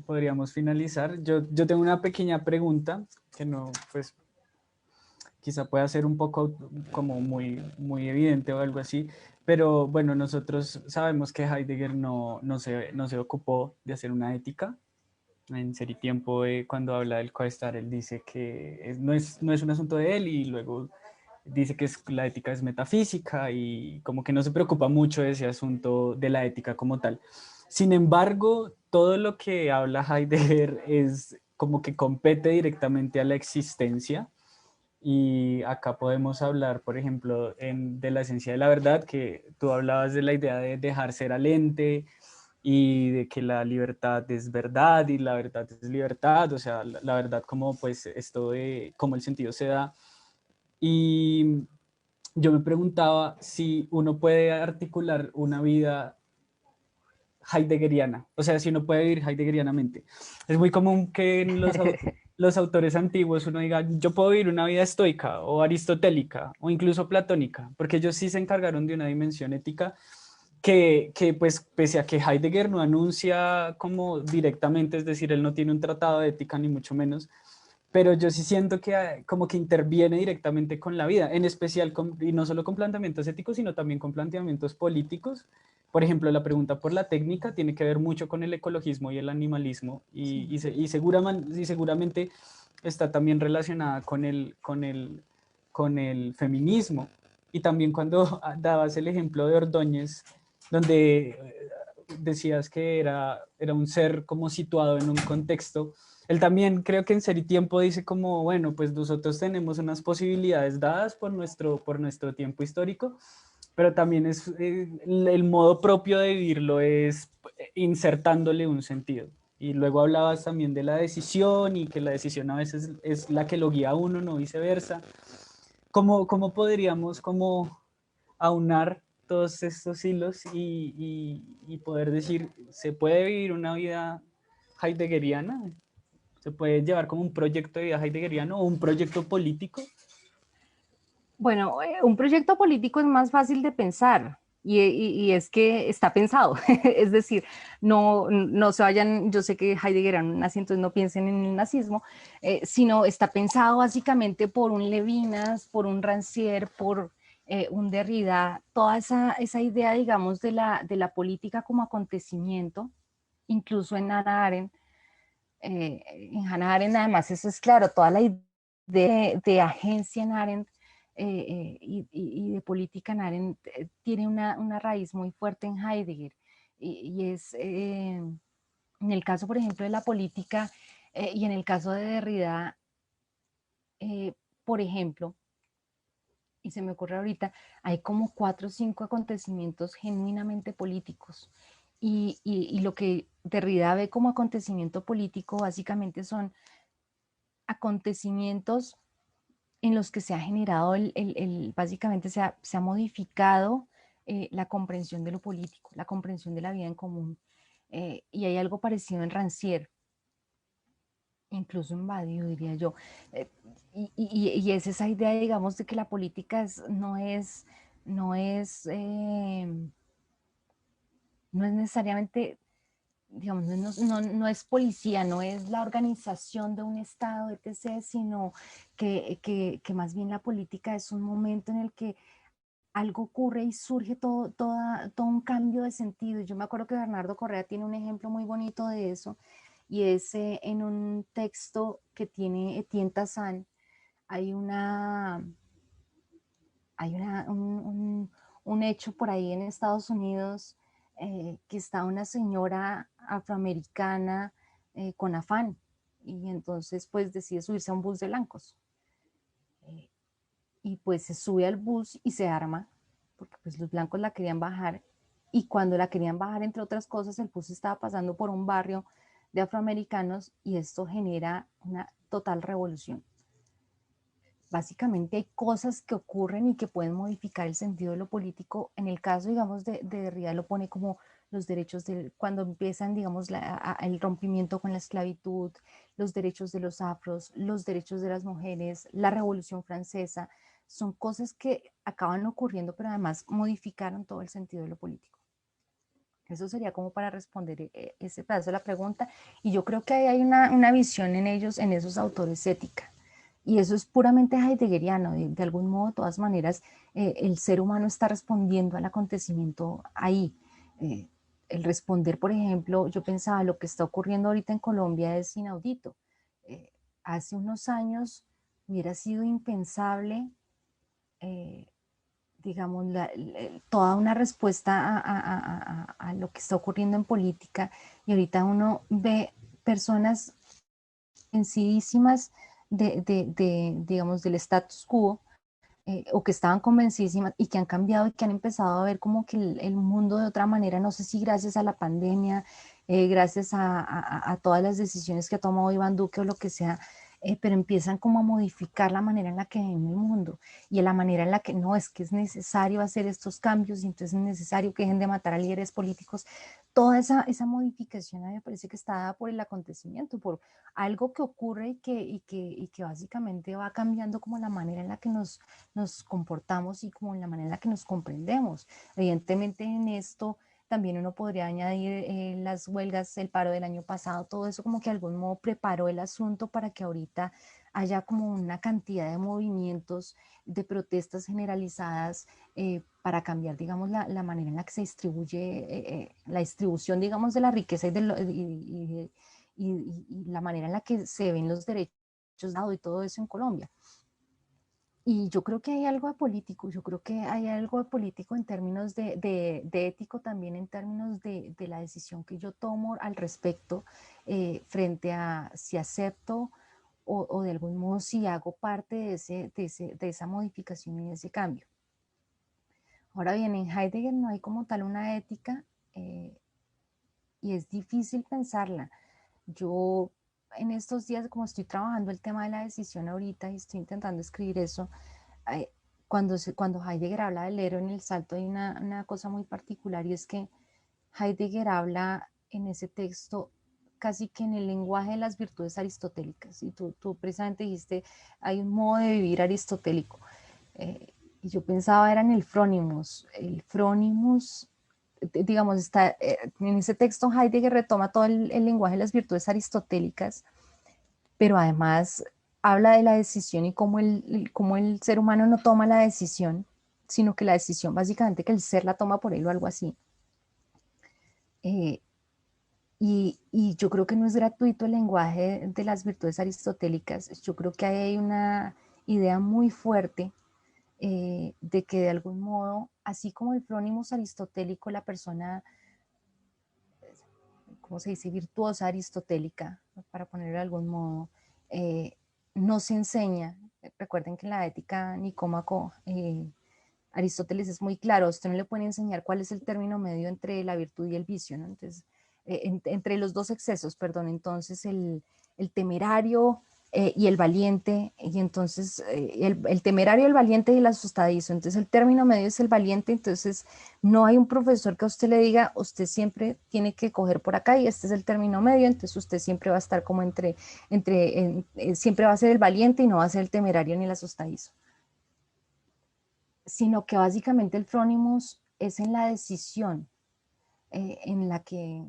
Podríamos finalizar. Yo tengo una pequeña pregunta que no, pues quizá pueda ser un poco como muy evidente o algo así, pero bueno, nosotros sabemos que Heidegger no se ocupó de hacer una ética. En Ser y Tiempo, cuando habla del coestar, él dice que no es un asunto de él y luego dice que la ética es metafísica y como que no se preocupa mucho de ese asunto de la ética como tal. Sin embargo, todo lo que habla Heidegger es como que compete directamente a la existencia y acá podemos hablar, por ejemplo, de la esencia de la verdad, que tú hablabas de la idea de dejar ser al ente, y de que la libertad es verdad y la verdad es libertad, o sea, la verdad como pues esto de cómo el sentido se da. Y yo me preguntaba si uno puede articular una vida heideggeriana, o sea, si uno puede vivir heideggerianamente. Es muy común que en los autores antiguos uno diga, yo puedo vivir una vida estoica o aristotélica o incluso platónica, porque ellos sí se encargaron de una dimensión ética que pues pese a que Heidegger no anuncia como directamente, es decir, él no tiene un tratado de ética ni mucho menos, pero yo sí siento que como que interviene directamente con la vida, en especial y no solo con planteamientos éticos, sino también con planteamientos políticos. Por ejemplo, la pregunta por la técnica tiene que ver mucho con el ecologismo y el animalismo Sí. y seguramente está también relacionada con el feminismo. Y también cuando dabas el ejemplo de Ordóñez, donde decías que era un ser como situado en un contexto, él también creo que en Ser y Tiempo dice como, bueno, pues nosotros tenemos unas posibilidades dadas por nuestro tiempo histórico, pero también es el modo propio de vivirlo es insertándole un sentido. Y luego hablabas también de la decisión y que la decisión a veces es la que lo guía a uno, no viceversa. ¿Cómo podríamos como aunar todos estos hilos y poder decir, se puede vivir una vida heideggeriana? ¿Se puede llevar como un proyecto de vida heideggeriano o un proyecto político? Bueno, un proyecto político es más fácil de pensar y es que está pensado. Es decir, no se vayan, yo sé que Heidegger era un nazi, entonces no piensen en el nazismo, sino está pensado básicamente por un Levinas, por un Rancière, por un Derrida, toda esa idea, digamos, de la política como acontecimiento, incluso en Hannah Arendt. En Hannah Arendt, además, eso es claro, toda la idea de agencia en Arendt y de política en Arendt tiene una raíz muy fuerte en Heidegger. Y es, en el caso, por ejemplo, de la política y en el caso de Derrida, eh, por ejemplo, y se me ocurre ahorita, hay como 4 o 5 acontecimientos genuinamente políticos. Y lo que Derrida ve como acontecimiento político básicamente son acontecimientos en los que se ha generado, básicamente se ha modificado la comprensión de lo político, la comprensión de la vida en común. Y hay algo parecido en Rancière, incluso en Badiou, diría yo. Eh, y es esa idea, digamos, de que la política no es, no es necesariamente, digamos, no es policía, no es la organización de un Estado, etc., sino que más bien la política es un momento en el que algo ocurre y surge todo un cambio de sentido. Yo me acuerdo que Bernardo Correa tiene un ejemplo muy bonito de eso, y es en un texto que tiene Etienne Tassan, hay un hecho por ahí en Estados Unidos, que está una señora afroamericana con afán, y entonces pues decide subirse a un bus de blancos. Eh, y pues se sube al bus y se arma, porque pues los blancos la querían bajar, y cuando la querían bajar, entre otras cosas, el bus estaba pasando por un barrio de afroamericanos y esto genera una total revolución. Básicamente hay cosas que ocurren y que pueden modificar el sentido de lo político. En el caso, digamos, de Derrida lo pone como los derechos cuando empiezan, digamos, el rompimiento con la esclavitud, los derechos de los afros, los derechos de las mujeres, la Revolución Francesa, son cosas que acaban ocurriendo, pero además modificaron todo el sentido de lo político. Eso sería como para responder ese pedazo de la pregunta. Y yo creo que hay una visión en ellos, en esos autores ética. Y eso es puramente heideggeriano. De algún modo, de todas maneras, el ser humano está respondiendo al acontecimiento ahí. Eh, el responder, por ejemplo, yo pensaba, lo que está ocurriendo ahorita en Colombia es inaudito. Eh, hace unos años hubiera sido impensable, eh, digamos, toda una respuesta a lo que está ocurriendo en política, y ahorita uno ve personas vencidísimas digamos, del status quo, o que estaban convencidísimas y que han cambiado y que han empezado a ver como que el mundo de otra manera, no sé si gracias a la pandemia, gracias a todas las decisiones que ha tomado Iván Duque o lo que sea, pero empiezan como a modificar la manera en la que ven el mundo y la manera en la que no, es que es necesario hacer estos cambios y entonces es necesario que dejen de matar a líderes políticos. Toda esa modificación a mí me parece que está dada por el acontecimiento, por algo que ocurre y que básicamente va cambiando como la manera en la que nos comportamos y como la manera en la que nos comprendemos. Evidentemente en esto también uno podría añadir las huelgas, el paro del año pasado, todo eso como que de algún modo preparó el asunto para que ahorita haya como una cantidad de movimientos, de protestas generalizadas para cambiar, digamos, la manera en la que se distribuye, la distribución, digamos, de la riqueza y la manera en la que se ven los derechos dados y todo eso en Colombia. Y yo creo que hay algo de político, yo creo que hay algo de político en términos de ético también, en términos de la decisión que yo tomo al respecto frente a si acepto o de algún modo si hago parte de esa modificación y de ese cambio. Ahora bien, en Heidegger no hay como tal una ética y es difícil pensarla. Yo en estos días, como estoy trabajando el tema de la decisión ahorita y estoy intentando escribir eso, eh, cuando Heidegger habla del héroe en el salto hay una cosa muy particular y es que Heidegger habla en ese texto casi que en el lenguaje de las virtudes aristotélicas. Y tú precisamente dijiste, hay un modo de vivir aristotélico. Y yo pensaba era en el frónimos. El frónimos, digamos, está en ese texto Heidegger retoma todo el lenguaje de las virtudes aristotélicas, pero además habla de la decisión y cómo el ser humano no toma la decisión, sino que la decisión básicamente que el ser la toma por él o algo así. Eh, y yo creo que no es gratuito el lenguaje de las virtudes aristotélicas. Yo creo que hay una idea muy fuerte de que de algún modo, así como el frónimos aristotélico, la persona, ¿cómo se dice?, virtuosa aristotélica, para ponerlo de algún modo, no se enseña. Recuerden que en la ética Nicómaco, Aristóteles es muy claro, usted no le puede enseñar cuál es el término medio entre la virtud y el vicio, ¿no? Entonces, entre los dos excesos, perdón, entonces el temerario y el valiente, y entonces el temerario, el valiente y el asustadizo, entonces el término medio es el valiente, entonces no hay un profesor que a usted le diga, usted siempre tiene que coger por acá y este es el término medio, entonces usted siempre va a estar como siempre va a ser el valiente y no va a ser el temerario ni el asustadizo, sino que básicamente el frónimos es en la decisión en la que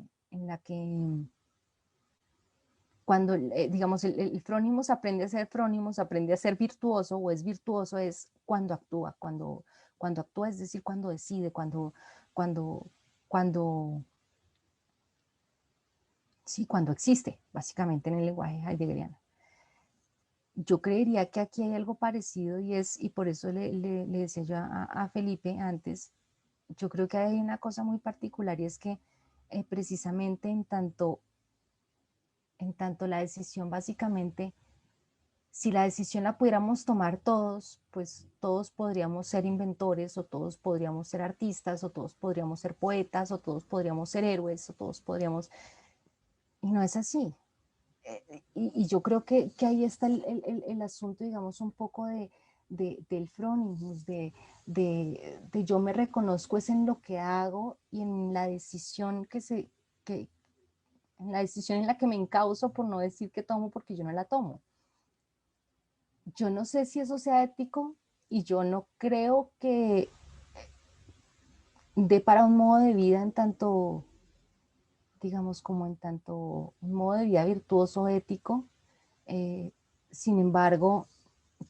cuando, digamos, el frónimos aprende a ser frónimos, aprende a ser virtuoso o es virtuoso es cuando actúa, cuando actúa, es decir, cuando decide, cuando, cuando, sí, cuando existe, básicamente en el lenguaje heideggeriano. Yo creería que aquí hay algo parecido y por eso le decía yo a Felipe antes, yo creo que hay una cosa muy particular y es que precisamente en tanto la decisión básicamente, si la decisión la pudiéramos tomar todos, pues todos podríamos ser inventores o todos podríamos ser artistas o todos podríamos ser poetas o todos podríamos ser héroes o todos podríamos... Y no es así. Y yo creo que ahí está el asunto, digamos, un poco del frónimos, de yo me reconozco es en lo que hago y en la decisión que, en la decisión en la que me encauso por no decir que tomo porque yo no la tomo. Yo no sé si eso sea ético y yo no creo que dé para un modo de vida en tanto, digamos, como en tanto un modo de vida virtuoso, ético. Eh, Sin embargo,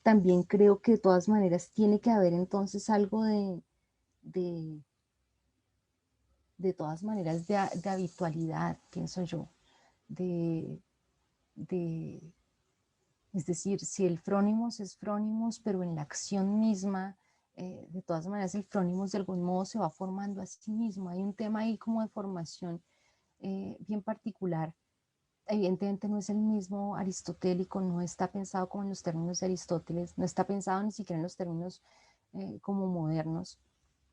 también creo que de todas maneras tiene que haber entonces algo de, de todas maneras de habitualidad, pienso yo, de, de, es decir, si el frónimos es frónimos, pero en la acción misma, de todas maneras el frónimos de algún modo se va formando a sí mismo. Hay un tema ahí como de formación bien particular evidentemente no es el mismo aristotélico, no está pensado como en los términos de Aristóteles, no está pensado ni siquiera en los términos como modernos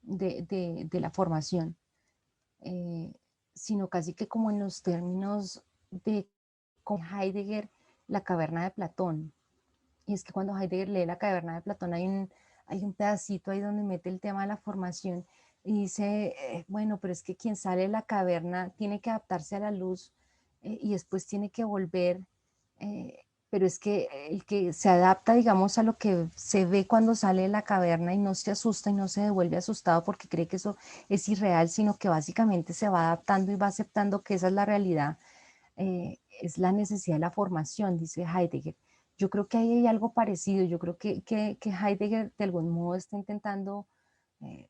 de la formación, eh, sino casi que como en los términos de con Heidegger, la caverna de Platón. Y es que cuando Heidegger lee la caverna de Platón hay un pedacito ahí donde mete el tema de la formación y dice, bueno, pero es que quien sale de la caverna tiene que adaptarse a la luz y después tiene que volver, pero es que el que se adapta, digamos, a lo que se ve cuando sale de la caverna y no se asusta y no se devuelve asustado porque cree que eso es irreal, sino que básicamente se va adaptando y va aceptando que esa es la realidad, es la necesidad de la formación, dice Heidegger. Yo creo que ahí hay algo parecido, yo creo que Heidegger de algún modo está intentando eh,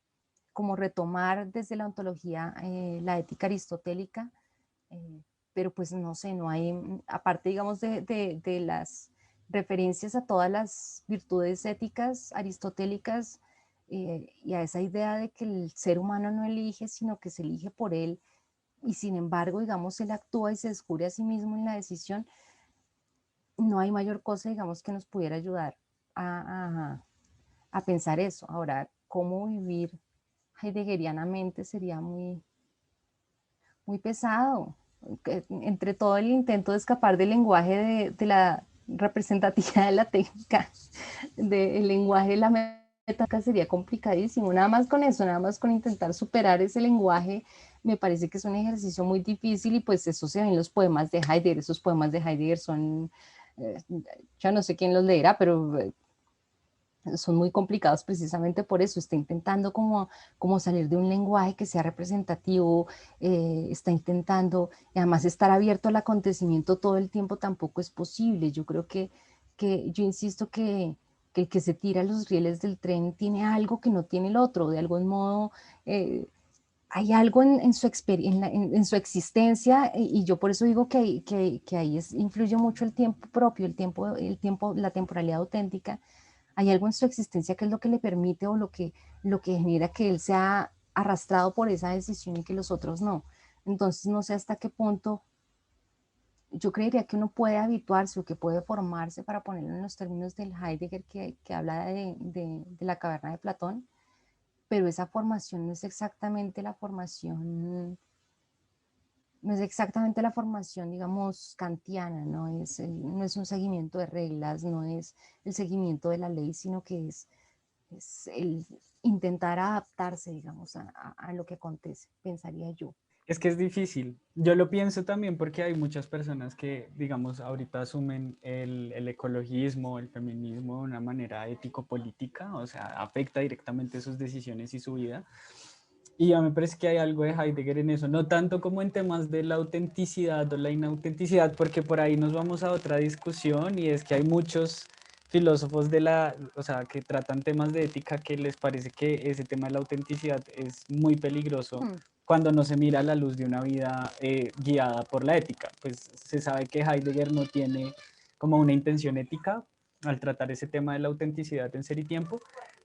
como retomar desde la ontología la ética aristotélica, eh, pero pues no sé, no hay, aparte digamos de las referencias a todas las virtudes éticas aristotélicas y a esa idea de que el ser humano no elige, sino que se elige por él, y sin embargo, digamos, él actúa y se descubre a sí mismo en la decisión, no hay mayor cosa, digamos, que nos pudiera ayudar a, a pensar eso. Ahora, cómo vivir heideggerianamente sería muy pesado. Entre todo el intento de escapar del lenguaje de la representatividad de la técnica, del lenguaje de la metáfora sería complicadísimo. Nada más con eso, nada más con intentar superar ese lenguaje, me parece que es un ejercicio muy difícil y pues eso se ve en los poemas de Heidegger. Esos poemas de Heidegger son, eh, yo no sé quién los leerá, pero son muy complicados precisamente por eso. Está intentando como salir de un lenguaje que sea representativo, está intentando, además estar abierto al acontecimiento todo el tiempo tampoco es posible. Yo creo que yo insisto que el que se tira los rieles del tren tiene algo que no tiene el otro, de algún modo. Hay algo en su, en su existencia y yo por eso digo que ahí influye mucho el tiempo propio, la temporalidad auténtica. Hay algo en su existencia que es lo que le permite o lo que genera que él sea arrastrado por esa decisión y que los otros no. Entonces no sé hasta qué punto yo creería que uno puede habituarse o que puede formarse, para ponerlo en los términos del Heidegger que habla de la caverna de Platón, pero esa formación no es exactamente la formación, no es exactamente la formación, digamos, kantiana, no es un seguimiento de reglas, no es el seguimiento de la ley, sino que es el intentar adaptarse, digamos, a lo que acontece, pensaría yo. Es que es difícil. Yo lo pienso también porque hay muchas personas que, digamos, ahorita asumen el ecologismo, el feminismo de una manera ético-política, o sea, afecta directamente sus decisiones y su vida. Y a mí me parece que hay algo de Heidegger en eso, no tanto como en temas de la autenticidad o la inautenticidad, porque por ahí nos vamos a otra discusión y es que hay muchos filósofos o sea, que tratan temas de ética que les parece que ese tema de la autenticidad es muy peligroso Hmm. cuando no se mira a la luz de una vida guiada por la ética. Pues se sabe que Heidegger no tiene como una intención ética al tratar ese tema de la autenticidad en Ser y Tiempo,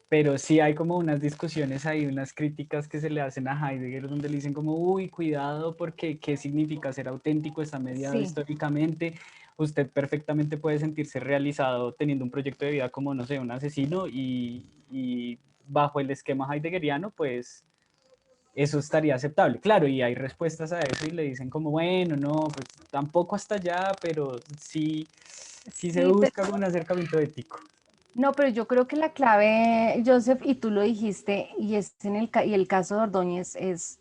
pero sí hay como unas discusiones ahí, unas críticas que se le hacen a Heidegger donde le dicen como, uy, cuidado porque qué significa ser auténtico, está mediado Sí, históricamente, usted perfectamente puede sentirse realizado teniendo un proyecto de vida como, no sé, un asesino y bajo el esquema heideggeriano, pues eso estaría aceptable. Claro, y hay respuestas a eso y le dicen como, bueno, no, pues tampoco hasta allá, pero sí, sí se sí, pero busca un acercamiento ético. no, pero yo creo que la clave, Joseph, y tú lo dijiste, y es en y el caso de Ordóñez es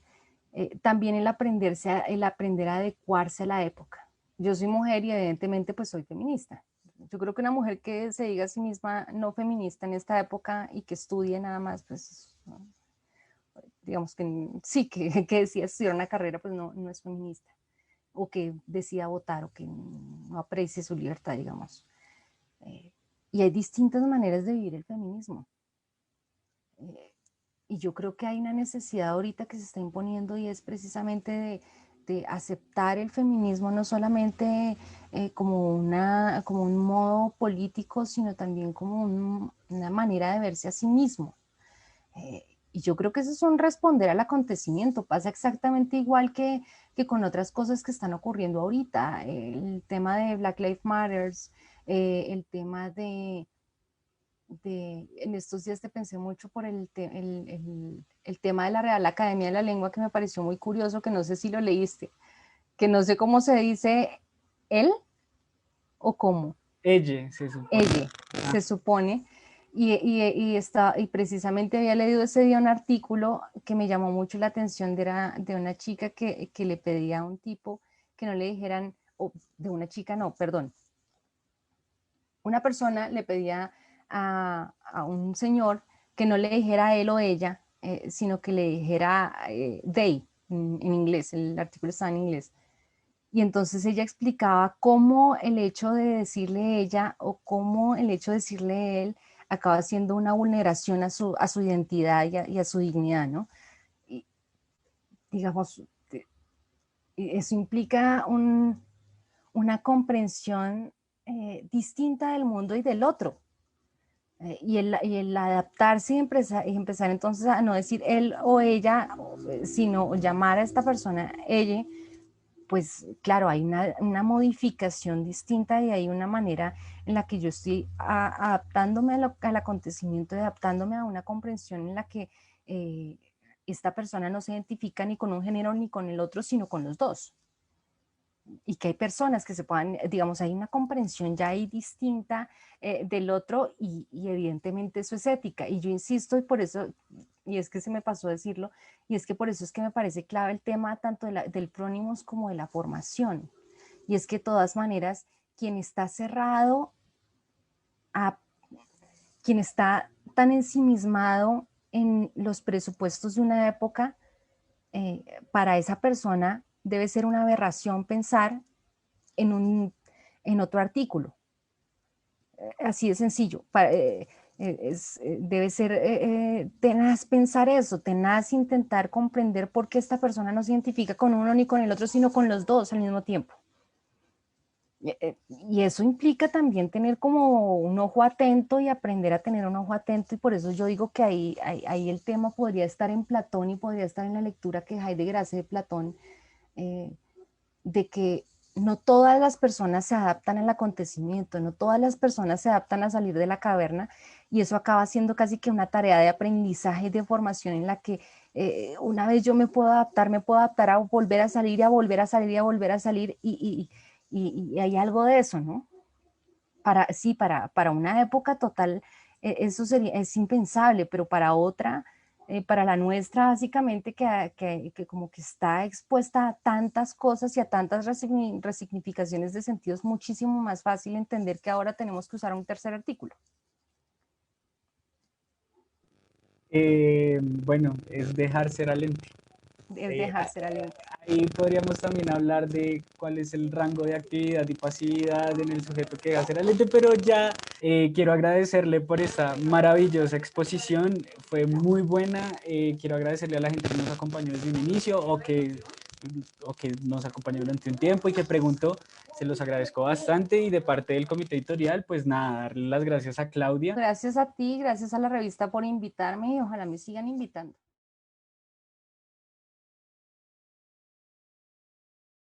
también el aprender a adecuarse a la época. Yo soy mujer y evidentemente pues soy feminista. Yo creo que una mujer que se diga a sí misma no feminista en esta época y que estudie nada más, pues digamos que sí, que decida estudiar una carrera, pues no es feminista. O que decida votar o que no aprecie su libertad, digamos. Eh, y hay distintas maneras de vivir el feminismo. Eh, y yo creo que hay una necesidad ahorita que se está imponiendo y es precisamente de aceptar el feminismo no solamente como un modo político, sino también como una manera de verse a sí mismo. Y yo creo que eso es un responder al acontecimiento. Pasa exactamente igual que con otras cosas que están ocurriendo ahorita. El tema de Black Lives Matter, el tema en estos días te pensé mucho por el tema de la Real Academia de la Lengua, que me pareció muy curioso, que no sé si lo leíste, que no sé cómo se dice él o cómo. Ella, se supone. Ella, se supone. Y precisamente había leído ese día un artículo que me llamó mucho la atención de una chica que le pedía a un tipo que no le dijeran, o de una chica, no, perdón, una persona le pedía a un señor que no le dijera a él o ella, sino que le dijera they en inglés, el artículo estaba en inglés. Y entonces ella explicaba cómo el hecho de decirle ella o cómo el hecho de decirle él acaba siendo una vulneración a su identidad y a su dignidad, ¿no? Y, digamos, eso implica una comprensión distinta del mundo y del otro. Y el adaptarse y empezar entonces a no decir él o ella, sino llamar a esta persona ella, pues claro, hay una modificación distinta y hay una manera en la que yo estoy adaptándome al acontecimiento, adaptándome a una comprensión en la que esta persona no se identifica ni con un género ni con el otro, sino con los dos. Y que hay personas que se puedan, digamos, hay una comprensión ya ahí distinta del otro y evidentemente eso es ética. Y yo insisto, y por eso, y es que se me pasó decirlo, y es que por eso es que me parece clave el tema tanto del prónimos como de la formación. Y es que de todas maneras, quien está cerrado, a, quien está tan ensimismado en los presupuestos de una época, para esa persona debe ser una aberración pensar en otro artículo. Así de sencillo. Debe ser tenaz pensar eso, tenaz intentar comprender por qué esta persona no se identifica con uno ni con el otro, sino con los dos al mismo tiempo. Y eso implica también tener como un ojo atento y aprender a tener un ojo atento, y por eso yo digo que ahí el tema podría estar en Platón y podría estar en la lectura que Heidegger hace de Platón, de que no todas las personas se adaptan al acontecimiento, no todas las personas se adaptan a salir de la caverna, y eso acaba siendo casi que una tarea de aprendizaje y de formación en la que una vez yo me puedo adaptar a volver a salir y a volver a salir y a volver a salir, y hay algo de eso, ¿no? Sí, para una época total, eso es impensable, pero para otra, para la nuestra, básicamente, que como que está expuesta a tantas cosas y a tantas resignificaciones de sentido, es muchísimo más fácil entender que ahora tenemos que usar un tercer artículo. Bueno, es dejar ser alente. Es dejar ser aliento. Ahí podríamos también hablar de cuál es el rango de actividad y pasividad en el sujeto que deja ser alente, pero ya quiero agradecerle por esta maravillosa exposición, fue muy buena. Quiero agradecerle a la gente que nos acompañó desde un inicio o que nos acompañó durante un tiempo y que preguntó. Se los agradezco bastante, y de parte del comité editorial, pues nada, darle las gracias a Claudia. Gracias a ti, gracias a la revista por invitarme, y ojalá me sigan invitando.